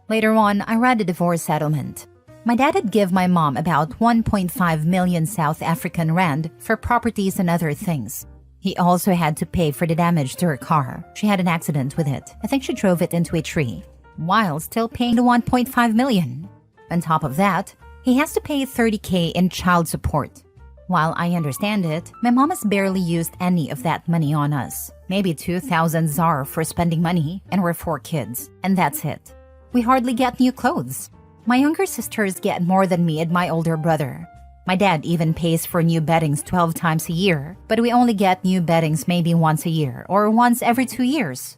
S1: Later on, I read a divorce settlement. My dad had given my mom about 1.5 million South African rand for properties and other things. He also had to pay for the damage to her car. She had an accident with it. I think she drove it into a tree, while still paying the 1.5 million. On top of that, he has to pay 30K in child support. While I understand it, my mom has barely used any of that money on us. Maybe 2,000 ZAR for spending money, and we're 4 kids, and that's it. We hardly get new clothes. My younger sisters get more than me and my older brother. My dad even pays for new beddings 12 times a year, but we only get new beddings maybe once a year or once every 2 years.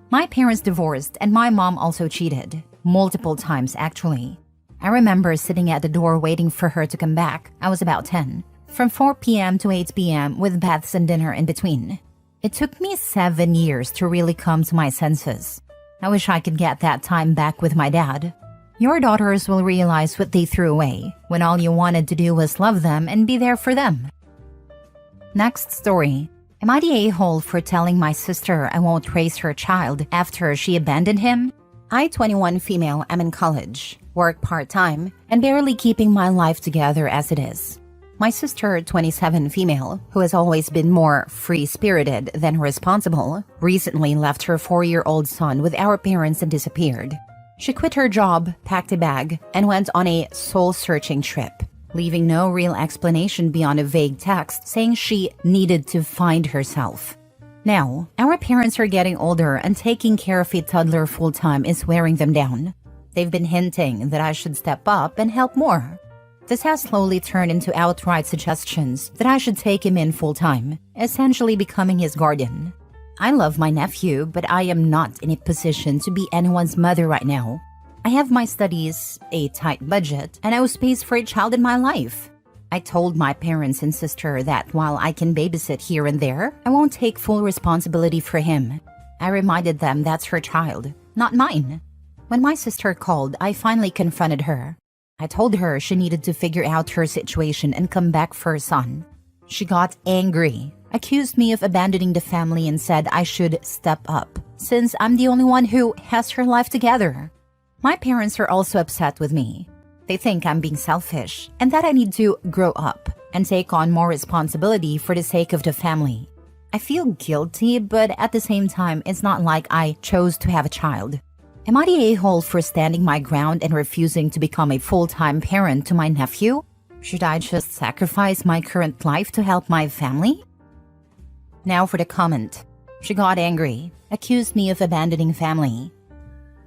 S1: My parents divorced and my mom also cheated. Multiple times, actually. I remember sitting at the door waiting for her to come back. I was about 10. From 4 p.m. to 8 p.m. with baths and dinner in between. It took me 7 years to really come to my senses. I wish I could get that time back with my dad. Your daughters will realize what they threw away when all you wanted to do was love them and be there for them. Next story. Am I the a-hole for telling my sister I won't raise her child after she abandoned him? I, 21 female, am in college, work part-time, and barely keeping my life together as it is. My sister, 27 female, who has always been more free-spirited than responsible, recently left her 4-year-old son with our parents and disappeared. She quit her job, packed a bag, and went on a soul-searching trip, leaving no real explanation beyond a vague text saying she needed to find herself. Now, our parents are getting older and taking care of a toddler full-time is wearing them down. They've been hinting that I should step up and help more. This has slowly turned into outright suggestions that I should take him in full-time, essentially becoming his guardian. I love my nephew, but I am not in a position to be anyone's mother right now. I have my studies, a tight budget, and no space for a child in my life. I told my parents and sister that while I can babysit here and there, I won't take full responsibility for him. I reminded them that's her child, not mine. When my sister called, I finally confronted her. I told her she needed to figure out her situation and come back for her son. She got angry, accused me of abandoning the family and said I should step up, since I'm the only one who has her life together. My parents are also upset with me. They think I'm being selfish and that I need to grow up and take on more responsibility for the sake of the family. I feel guilty, but at the same time, it's not like I chose to have a child. Am I the a-hole for standing my ground and refusing to become a full-time parent to my nephew? Should I just sacrifice my current life to help my family? Now for the comment. She got angry, accused me of abandoning family.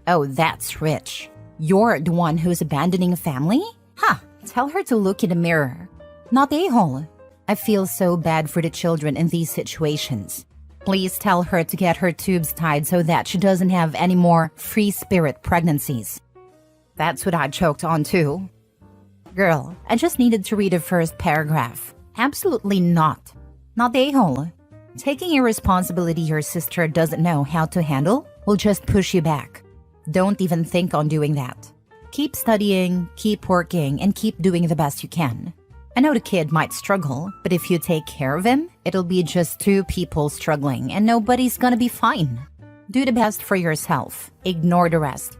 S1: Oh, that's rich. You're the one who's abandoning a family? Ha! Tell her to look in the mirror. Not the a-hole. I feel so bad for the children in these situations. Please tell her to get her tubes tied so that she doesn't have any more free spirit pregnancies. That's what I choked on too. Girl, I just needed to read the first paragraph. Absolutely not. Not the a-hole.
S2: Taking a responsibility your sister doesn't know how to handle will just push you back. Don't even think on doing that. Keep studying, keep working, and keep doing the best you can. I know the kid might struggle, but if you take care of him, it'll be just two people struggling and nobody's gonna be fine. Do the best for yourself. Ignore the rest.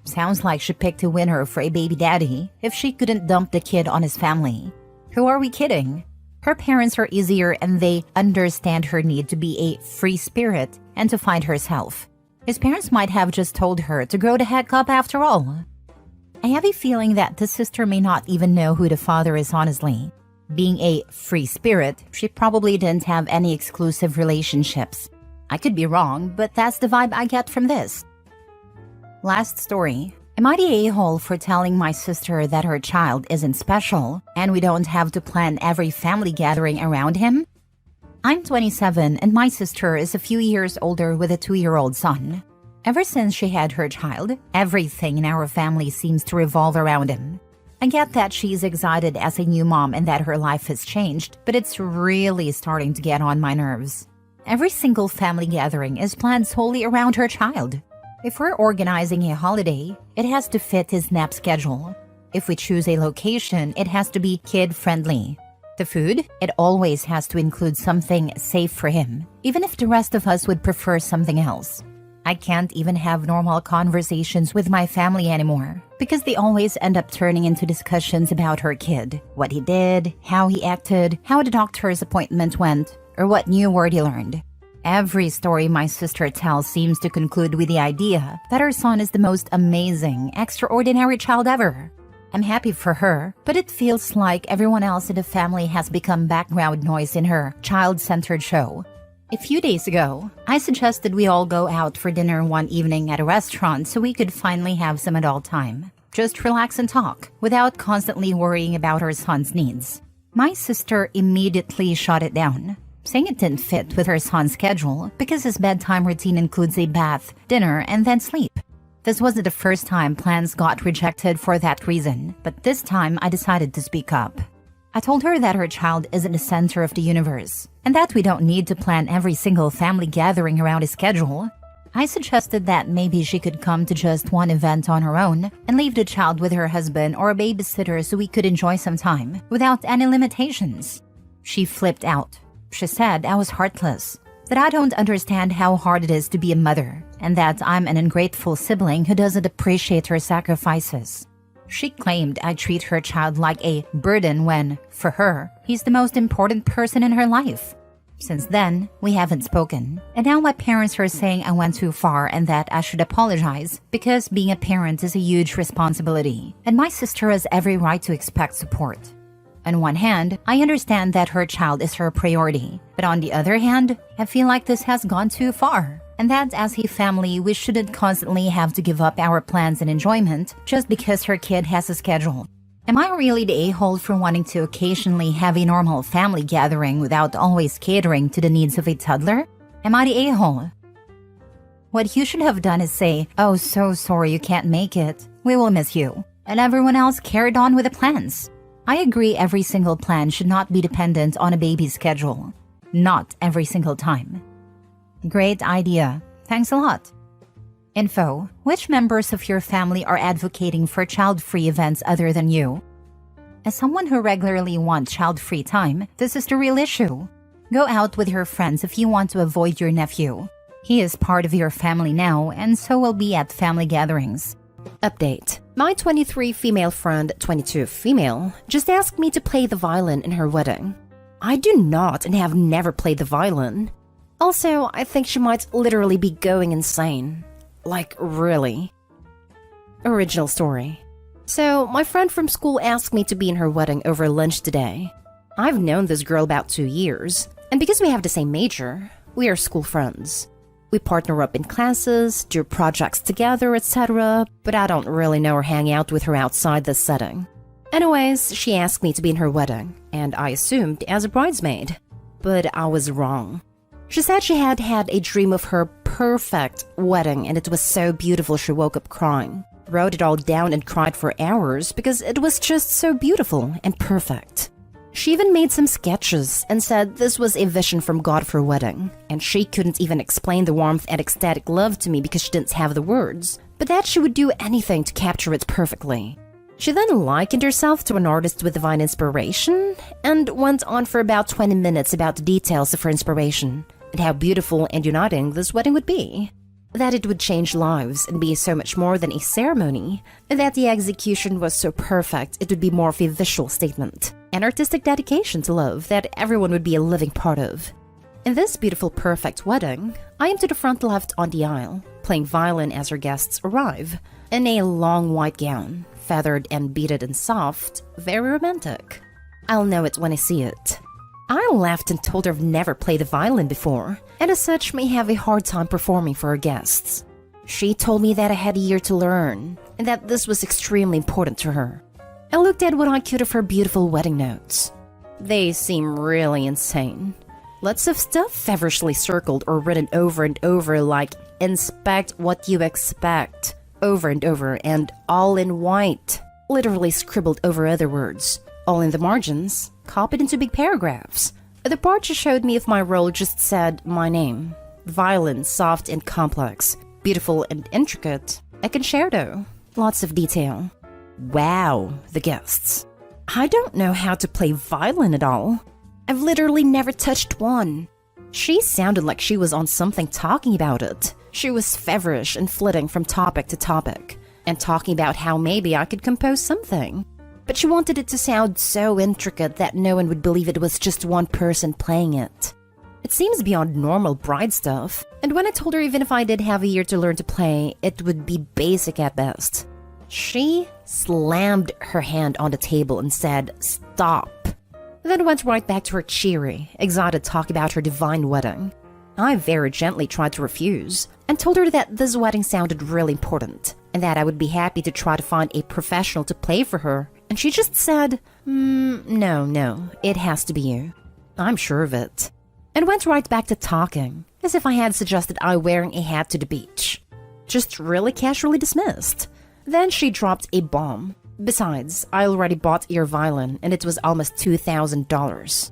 S2: Sounds like she picked a winner for a baby daddy if she couldn't dump the kid on his family. Who are we kidding? Her parents are easier and they understand her need to be a free spirit and to find herself. His parents might have just told her to grow the heck up after all. I have a feeling that the sister may not even know who the father is honestly. Being a free spirit, she probably didn't have any exclusive relationships. I could be wrong, but that's the vibe I get from this. Last story. Am I the a-hole for telling my sister that her child isn't special and we don't have to plan every family gathering around him? I'm 27 and my sister is a few years older with a 2-year-old son. Ever since she had her child, everything in our family seems to revolve around him. I get that she's excited as a new mom and that her life has changed, but it's really starting to get on my nerves. Every single family gathering is planned solely around her child. If we're organizing a holiday, it has to fit his nap schedule. If we choose a location, it has to be kid-friendly. The food, it always has to include something safe for him, even if the rest of us would prefer something else. I can't even have normal conversations with my family anymore because they always end up turning into discussions about her kid, what he did, how he acted, how the doctor's appointment went, or what new word he learned. Every story my sister tells seems to conclude with the idea that her son is the most amazing, extraordinary child ever. I'm happy for her, but it feels like everyone else in the family has become background noise in her child-centered show. A few days ago, I suggested we all go out for dinner one evening at a restaurant so we could finally have some adult time. Just relax and talk, without constantly worrying about her son's needs. My sister immediately shut it down, saying it didn't fit with her son's schedule because his bedtime routine includes a bath, dinner, and then sleep. This wasn't the first time plans got rejected for that reason, but this time I decided to speak up. I told her that her child isn't the center of the universe, and that we don't need to plan every single family gathering around his schedule. I suggested that maybe she could come to just one event on her own and leave the child with her husband or a babysitter so we could enjoy some time without any limitations. She flipped out. She said I was heartless, that I don't understand how hard it is to be a mother, and that I'm an ungrateful sibling who doesn't appreciate her sacrifices. She claimed I treat her child like a burden when, for her, he's the most important person in her life. Since then, we haven't spoken, and now my parents are saying I went too far and that I should apologize because being a parent is a huge responsibility, and my sister has every right to expect support. On one hand, I understand that her child is her priority, but on the other hand, I feel like this has gone too far, and that as a family, we shouldn't constantly have to give up our plans and enjoyment just because her kid has a schedule. Am I really the a-hole for wanting to occasionally have a normal family gathering without always catering to the needs of a toddler? Am I the a-hole? What you should have done is say, "Oh, so sorry you can't make it. We will miss you." And everyone else carried on with the plans. I agree every single plan should not be dependent on a baby's schedule. Not every single time. Great idea. Thanks a lot. Info: which members of your family are advocating for child-free events other than you? As someone who regularly wants child-free time, this is the real issue. Go out with your friends if you want to avoid your nephew. He is part of your family now, and so will be at family gatherings.
S3: Update. My 23 female friend, 22 female, just asked me to play the violin in her wedding. I do not and have never played the violin. Also, I think she might literally be going insane. Like, really. Original story. So, my friend from school asked me to be in her wedding over lunch today. I've known this girl about 2 years, and because we have the same major, we are school friends. We partner up in classes, do projects together, etc., but I don't really know or hang out with her outside this setting. Anyways, she asked me to be in her wedding, and I assumed as a bridesmaid. But I was wrong. She said she had had a dream of her perfect wedding and it was so beautiful she woke up crying. Wrote it all down and cried for hours because it was just so beautiful and perfect. She even made some sketches and said this was a vision from God for a wedding, and she couldn't even explain the warmth and ecstatic love to me because she didn't have the words, but that she would do anything to capture it perfectly. She then likened herself to an artist with divine inspiration and went on for about 20 minutes about the details of her inspiration and how beautiful and uniting this wedding would be. That it would change lives and be so much more than a ceremony, and that the execution was so perfect it would be more of a visual statement, an artistic dedication to love that everyone would be a living part of. In this beautiful perfect wedding, I am to the front left on the aisle, playing violin as her guests arrive, in a long white gown, feathered and beaded and soft, very romantic. I'll know it when I see it. I laughed and told her I've never played the violin before, and as such may have a hard time performing for her guests. She told me that I had a year to learn, and that this was extremely important to her. I looked at what I could of her beautiful wedding notes. They seem really insane. Lots of stuff feverishly circled or written over and over like, "Inspect what you expect," over and over, and all in white, literally scribbled over other words, all in the margins, copied into big paragraphs. The part she showed me of my role just said my name. Violin, soft and complex, beautiful and intricate, a concerto, lots of detail. Wow, the guests. I don't know how to play violin at all. I've literally never touched one. She sounded like she was on something talking about it. She was feverish and flitting from topic to topic, and talking about how maybe I could compose something. But she wanted it to sound so intricate that no one would believe it was just one person playing it. It seems beyond normal bride stuff, and when I told her even if I did have a year to learn to play, it would be basic at best, she slammed her hand on the table and said, "Stop." Then went right back to her cheery, excited talk about her divine wedding. I very gently tried to refuse, and told her that this wedding sounded really important, and that I would be happy to try to find a professional to play for her, and she just said, no, it has to be you. I'm sure of it. And went right back to talking, as if I had suggested I wearing a hat to the beach. Just really casually dismissed. Then she dropped a bomb. Besides, I already bought your violin, and it was almost $2,000.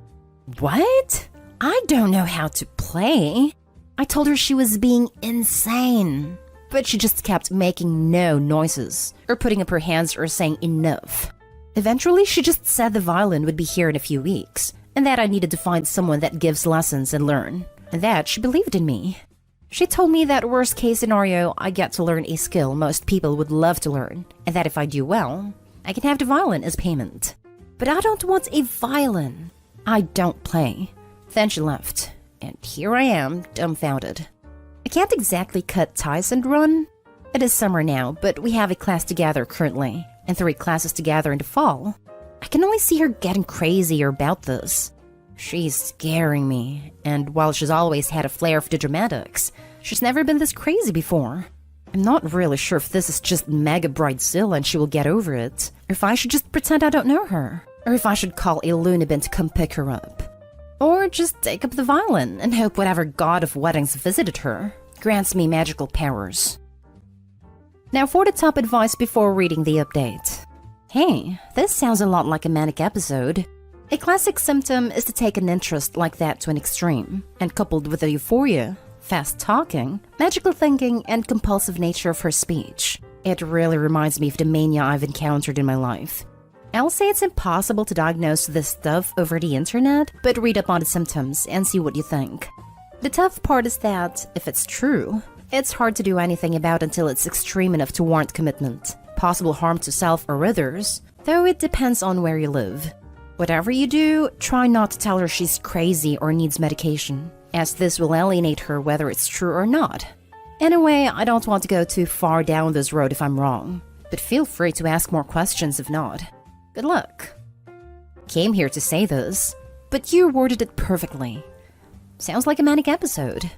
S3: What? I don't know how to play. I told her she was being insane, but she just kept making no noises, or putting up her hands or saying enough. Eventually, she just said the violin would be here in a few weeks, and that I needed to find someone that gives lessons and learn, and that she believed in me. She told me that worst case scenario, I get to learn a skill most people would love to learn, and that if I do well, I can have the violin as payment. But I don't want a violin. I don't play. Then she left, and here I am, dumbfounded. I can't exactly cut ties and run. It is summer now, but we have a class together currently, and 3 classes together in the fall. I can only see her getting crazier about this. She's scaring me, and while she's always had a flair for the dramatics, she's never been this crazy before. I'm not really sure if this is just mega bridezilla and she will get over it, or if I should just pretend I don't know her, or if I should call a loony bin to come pick her up. Or just take up the violin and hope whatever god of weddings visited her grants me magical powers. Now for the top advice before reading the update. Hey, this sounds a lot like a manic episode. A classic symptom is to take an interest like that to an extreme, and coupled with the euphoria, fast talking, magical thinking, and compulsive nature of her speech, it really reminds me of the mania I've encountered in my life. I'll say it's impossible to diagnose this stuff over the internet, but read up on the symptoms and see what you think. The tough part is that, if it's true, it's hard to do anything about until it's extreme enough to warrant commitment, possible harm to self or others, though it depends on where you live. Whatever you do, try not to tell her she's crazy or needs medication, as this will alienate her whether it's true or not. Anyway, I don't want to go too far down this road if I'm wrong, but feel free to ask more questions if not. Good luck. Came here to say this, but you worded it perfectly. Sounds like a manic episode.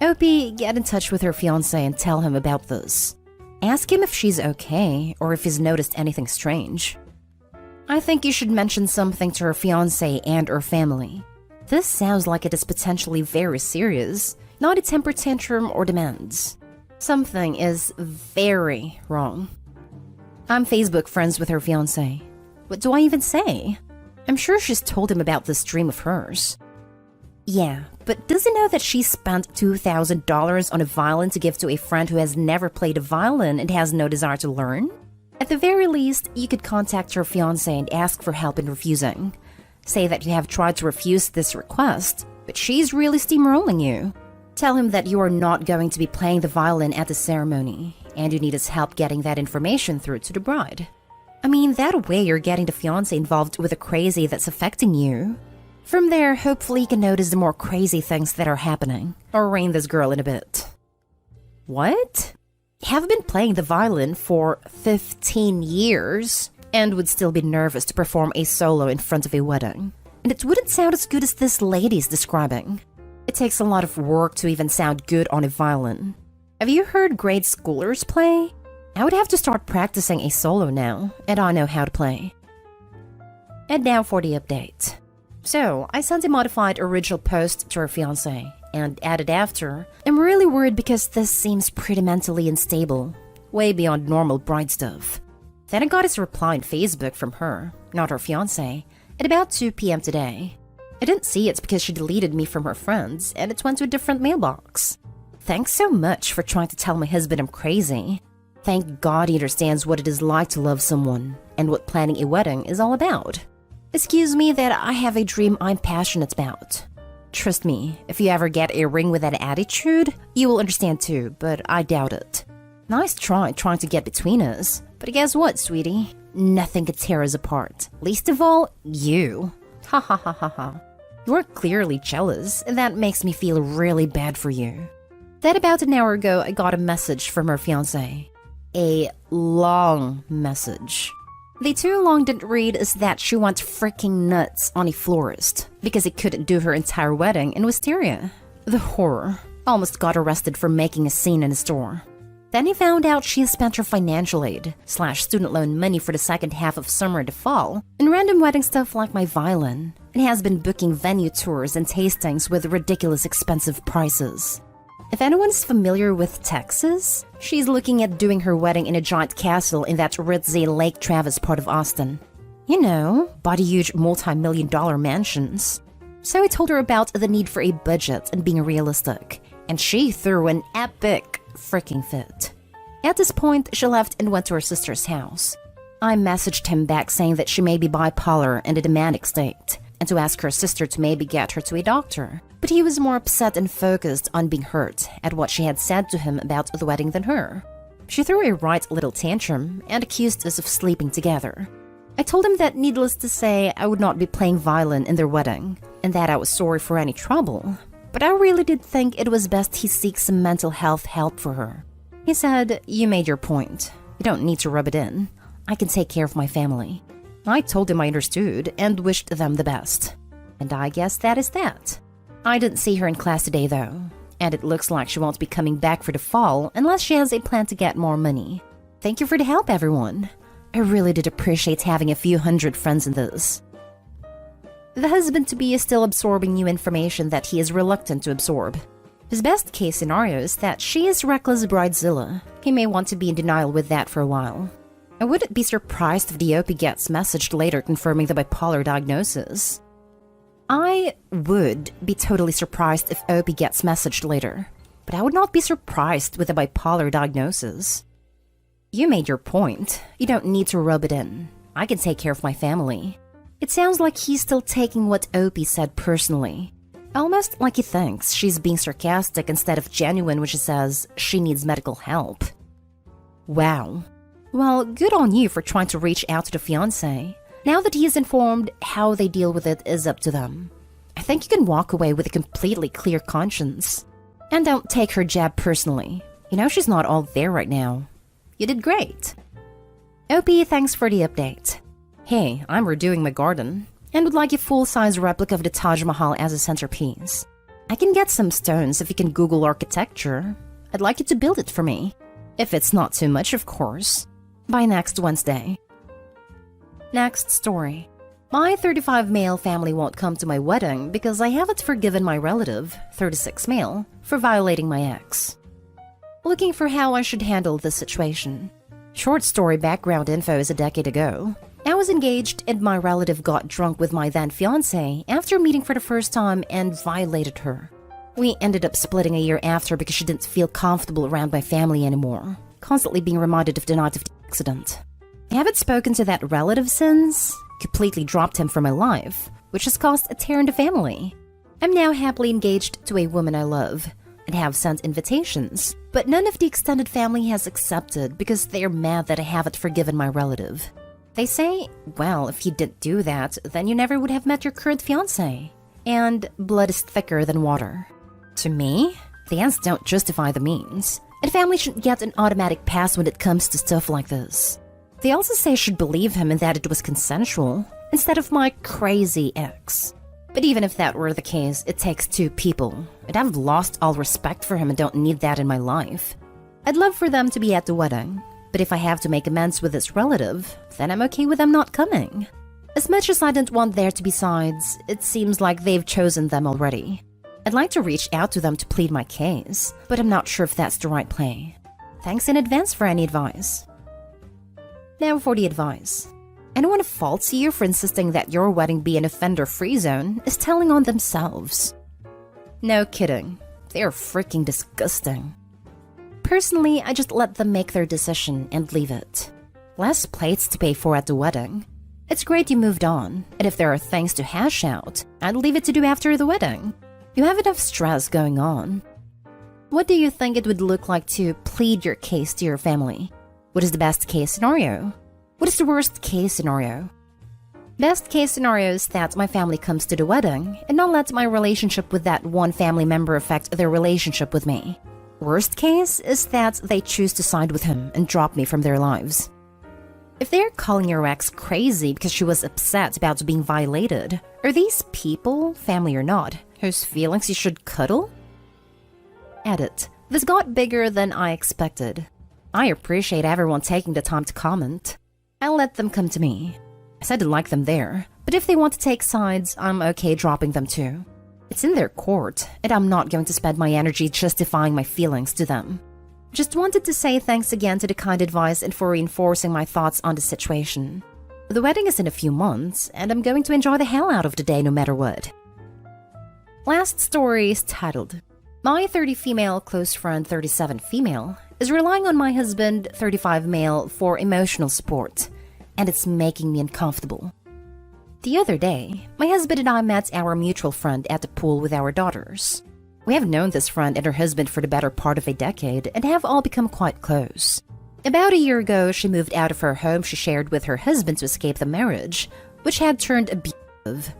S3: Opie, get in touch with her fiancé and tell him about this. Ask him if she's okay, or if he's noticed anything strange. I think you should mention something to her fiancé and her family. This sounds like it is potentially very serious, not a temper tantrum or demands. Something is very wrong. I'm Facebook friends with her fiancé. What do I even say? I'm sure she's told him about this dream of hers. Yeah, but does he know that she spent $2,000 on a violin to give to a friend who has never played a violin and has no desire to learn? At the very least, you could contact her fiancé and ask for help in refusing. Say that you have tried to refuse this request, but she's really steamrolling you. Tell him that you are not going to be playing the violin at the ceremony, and you need his help getting that information through to the bride. I mean, that way you're getting the fiancé involved with a crazy that's affecting you. From there, hopefully you can notice the more crazy things that are happening, or rein this girl in a bit. What? Have been playing the violin for 15 years and would still be nervous to perform a solo in front of a wedding. And it wouldn't sound as good as this lady's describing. It takes a lot of work to even sound good on a violin. Have you heard grade schoolers play? I would have to start practicing a solo now, and I know how to play. And now for the update. So, I sent a modified original post to her fiancé, and added after, I'm really worried because this seems pretty mentally unstable, way beyond normal bride stuff. Then I got his reply on Facebook from her, not her fiancé, at about 2 p.m. today. I didn't see it because she deleted me from her friends, and it went to a different mailbox. Thanks so much for trying to tell my husband I'm crazy. Thank God he understands what it is like to love someone, and what planning a wedding is all about. Excuse me that I have a dream I'm passionate about. Trust me, if you ever get a ring with that attitude, you will understand too, but I doubt it. Nice trying to get between us, but guess what, sweetie? Nothing could tear us apart. Least of all, you. Ha ha ha ha ha. You're clearly jealous, and that makes me feel really bad for you. Then about an hour ago, I got a message from her fiancé. A long message. The too long didn't read is that she went freaking nuts on a florist because he couldn't do her entire wedding in Wisteria. The horror. Almost got arrested for making a scene in a store. Then he found out she has spent her financial aid / student loan money for the second half of summer and the fall in random wedding stuff like my violin, and has been booking venue tours and tastings with ridiculous expensive prices. If anyone's familiar with Texas, she's looking at doing her wedding in a giant castle in that ritzy Lake Travis part of Austin. You know, bought huge multi-million-dollar mansions. So I told her about the need for a budget and being realistic, and she threw an epic freaking fit. At this point, she left and went to her sister's house. I messaged him back saying that she may be bipolar and in a manic state, and to ask her sister to maybe get her to a doctor. But he was more upset and focused on being hurt at what she had said to him about the wedding than her. She threw a right little tantrum and accused us of sleeping together. I told him that, needless to say, I would not be playing violin in their wedding, and that I was sorry for any trouble. But I really did think it was best he seek some mental health help for her. He said, "You made your point. You don't need to rub it in. I can take care of my family." I told him I understood and wished them the best. And I guess that is that. I didn't see her in class today though, and it looks like she won't be coming back for the fall unless she has a plan to get more money. Thank you for the help, everyone. I really did appreciate having a few hundred friends in this. The husband-to-be is still absorbing new information that he is reluctant to absorb. His best case scenario is that she is reckless bridezilla. He may want to be in denial with that for a while. I wouldn't be surprised if the OP gets messaged later confirming the bipolar diagnosis. I would be totally surprised if OP gets messaged later, but I would not be surprised with a bipolar diagnosis. You made your point. You don't need to rub it in. I can take care of my family. It sounds like he's still taking what OP said personally. Almost like he thinks she's being sarcastic instead of genuine when she says she needs medical help. Wow. Well, good on you for trying to reach out to the fiancé. Now that he is informed, how they deal with it is up to them. I think you can walk away with a completely clear conscience. And don't take her jab personally. You know she's not all there right now. You did great. OP, thanks for the update. Hey, I'm redoing my garden, and would like a full-size replica of the Taj Mahal as a centerpiece. I can get some stones if you can Google architecture. I'd like you to build it for me. If it's not too much, of course. By next Wednesday. Next story. My 35 male family won't come to my wedding because I haven't forgiven my relative, 36 male, for violating my ex. Looking for how I should handle this situation. Short story background info is a decade ago. I was engaged and my relative got drunk with my then fiancé after meeting for the first time and violated her. We ended up splitting a year after because she didn't feel comfortable around my family anymore, constantly being reminded of the night of the accident. I haven't spoken to that relative since, completely dropped him from my life, which has caused a tear in the family. I'm now happily engaged to a woman I love and have sent invitations, but none of the extended family has accepted because they're mad that I haven't forgiven my relative. They say, well, if you didn't do that, then you never would have met your current fiancé. And blood is thicker than water. To me, the ends don't justify the means, and family shouldn't get an automatic pass when it comes to stuff like this. They also say I should believe him and that it was consensual, instead of my crazy ex. But even if that were the case, it takes two people, and I've lost all respect for him and don't need that in my life. I'd love for them to be at the wedding, but if I have to make amends with this relative, then I'm okay with them not coming. As much as I didn't want there to be sides, it seems like they've chosen them already. I'd like to reach out to them to plead my case, but I'm not sure if that's the right play. Thanks in advance for any advice. Now for the advice. Anyone who faults you for insisting that your wedding be an offender-free zone is telling on themselves. No kidding. They are freaking disgusting. Personally, I just let them make their decision and leave it. Less plates to pay for at the wedding. It's great you moved on, and if there are things to hash out, I'd leave it to do after the wedding. You have enough stress going on. What do you think it would look like to plead your case to your family? What is the best case scenario? What is the worst case scenario? Best case scenario is that my family comes to the wedding and not let my relationship with that one family member affect their relationship with me. Worst case is that they choose to side with him and drop me from their lives. If they're calling your ex crazy because she was upset about being violated, are these people, family or not, whose feelings you should cuddle? Edit. This got bigger than I expected. I appreciate everyone taking the time to comment. I'll let them come to me. I said I like them there, but if they want to take sides, I'm okay dropping them too. It's in their court, and I'm not going to spend my energy justifying my feelings to them. Just wanted to say thanks again to the kind advice and for reinforcing my thoughts on the situation. The wedding is in a few months, and I'm going to enjoy the hell out of the day no matter what. Last story is titled, My 30 female close friend 37 female is relying on my husband 35 male for emotional support, and it's making me uncomfortable. The other day, my husband and I met our mutual friend at the pool with our daughters. We have known this friend and her husband for the better part of a decade and have all become quite close. About a year ago, she moved out of her home she shared with her husband to escape the marriage, which had turned abusive.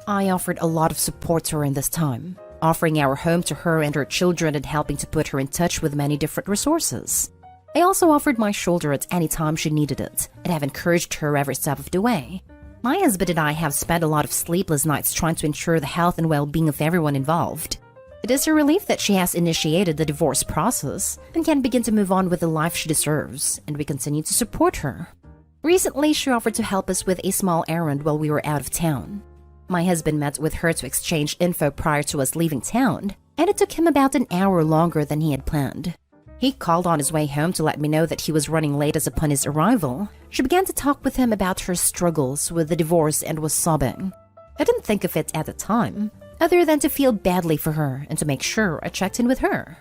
S3: I offered a lot of support to her in this time, offering our home to her and her children and helping to put her in touch with many different resources. I also offered my shoulder at any time she needed it and have encouraged her every step of the way. My husband and I have spent a lot of sleepless nights trying to ensure the health and well-being of everyone involved. It is a relief that she has initiated the divorce process and can begin to move on with the life she deserves, and we continue to support her. Recently, she offered to help us with a small errand while we were out of town. My husband met with her to exchange info prior to us leaving town, and it took him about an hour longer than he had planned. He called on his way home to let me know that he was running late as upon his arrival. She began to talk with him about her struggles with the divorce and was sobbing. I didn't think of it at the time, other than to feel badly for her and to make sure I checked in with her.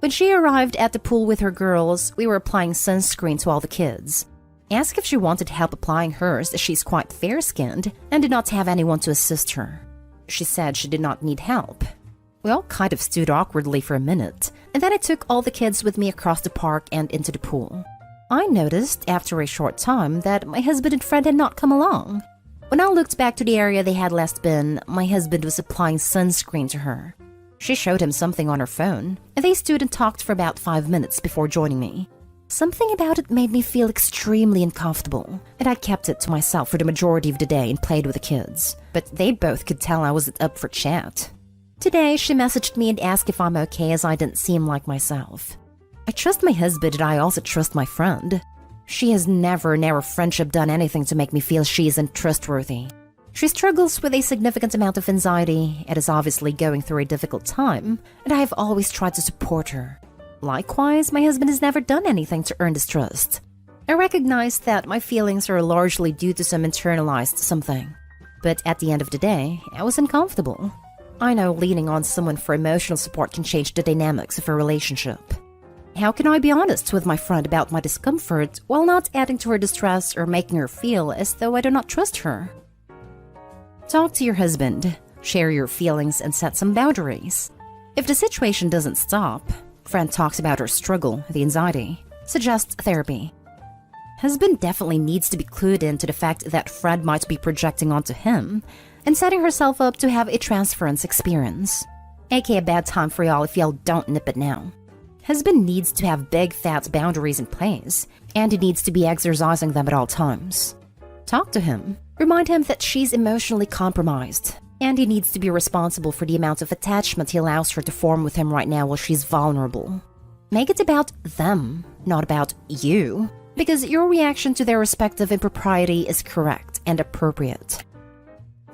S3: When she arrived at the pool with her girls, we were applying sunscreen to all the kids. I asked if she wanted help applying hers as she's quite fair-skinned and did not have anyone to assist her. She said she did not need help. We all kind of stood awkwardly for a minute, and then I took all the kids with me across the park and into the pool. I noticed, after a short time, that my husband and friend had not come along. When I looked back to the area they had last been, my husband was applying sunscreen to her. She showed him something on her phone, and they stood and talked for about 5 minutes before joining me. Something about it made me feel extremely uncomfortable, and I kept it to myself for the majority of the day and played with the kids. But they both could tell I wasn't up for chat. Today, she messaged me and asked if I'm okay as I didn't seem like myself. I trust my husband and I also trust my friend. She has never in our friendship done anything to make me feel she isn't trustworthy. She struggles with a significant amount of anxiety and is obviously going through a difficult time, and I have always tried to support her. Likewise, my husband has never done anything to earn this trust. I recognize that my feelings are largely due to some internalized something. But at the end of the day, I was uncomfortable. I know leaning on someone for emotional support can change the dynamics of a relationship. How can I be honest with my friend about my discomfort while not adding to her distress or making her feel as though I do not trust her? Talk to your husband, share your feelings, and set some boundaries. If the situation doesn't stop, friend talks about her struggle, the anxiety, suggest therapy. Husband definitely needs to be clued in to the fact that friend might be projecting onto him and setting herself up to have a transference experience, aka a bad time for y'all if y'all don't nip it now. Husband needs to have big fat boundaries in place, and he needs to be exercising them at all times. Talk to him. Remind him that she's emotionally compromised, and he needs to be responsible for the amount of attachment he allows her to form with him right now while she's vulnerable. Make it about them, not about you, because your reaction to their respective impropriety is correct and appropriate.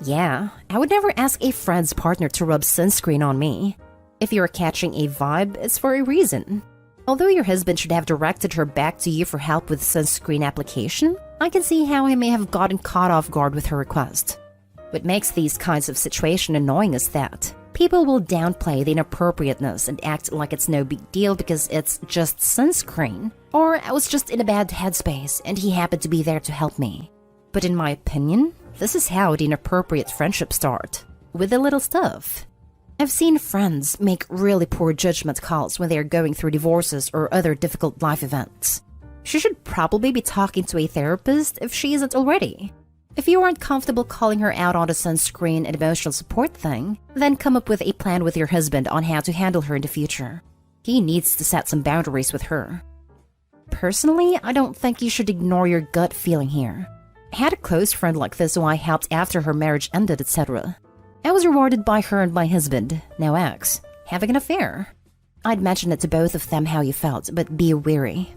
S3: Yeah, I would never ask a friend's partner to rub sunscreen on me. If you're catching a vibe, it's for a reason. Although your husband should have directed her back to you for help with sunscreen application, I can see how he may have gotten caught off guard with her request. What makes these kinds of situations annoying is that people will downplay the inappropriateness and act like it's no big deal because it's just sunscreen, or I was just in a bad headspace and he happened to be there to help me. But in my opinion, this is how the inappropriate friendships start, with the little stuff. I've seen friends make really poor judgment calls when they are going through divorces or other difficult life events. She should probably be talking to a therapist if she isn't already. If you aren't comfortable calling her out on the sunscreen and emotional support thing, then come up with a plan with your husband on how to handle her in the future. He needs to set some boundaries with her. Personally, I don't think you should ignore your gut feeling here. I had a close friend like this who I helped after her marriage ended, etc. I was rewarded by her and my husband, now ex, having an affair. I'd mention it to both of them how you felt, but be wary.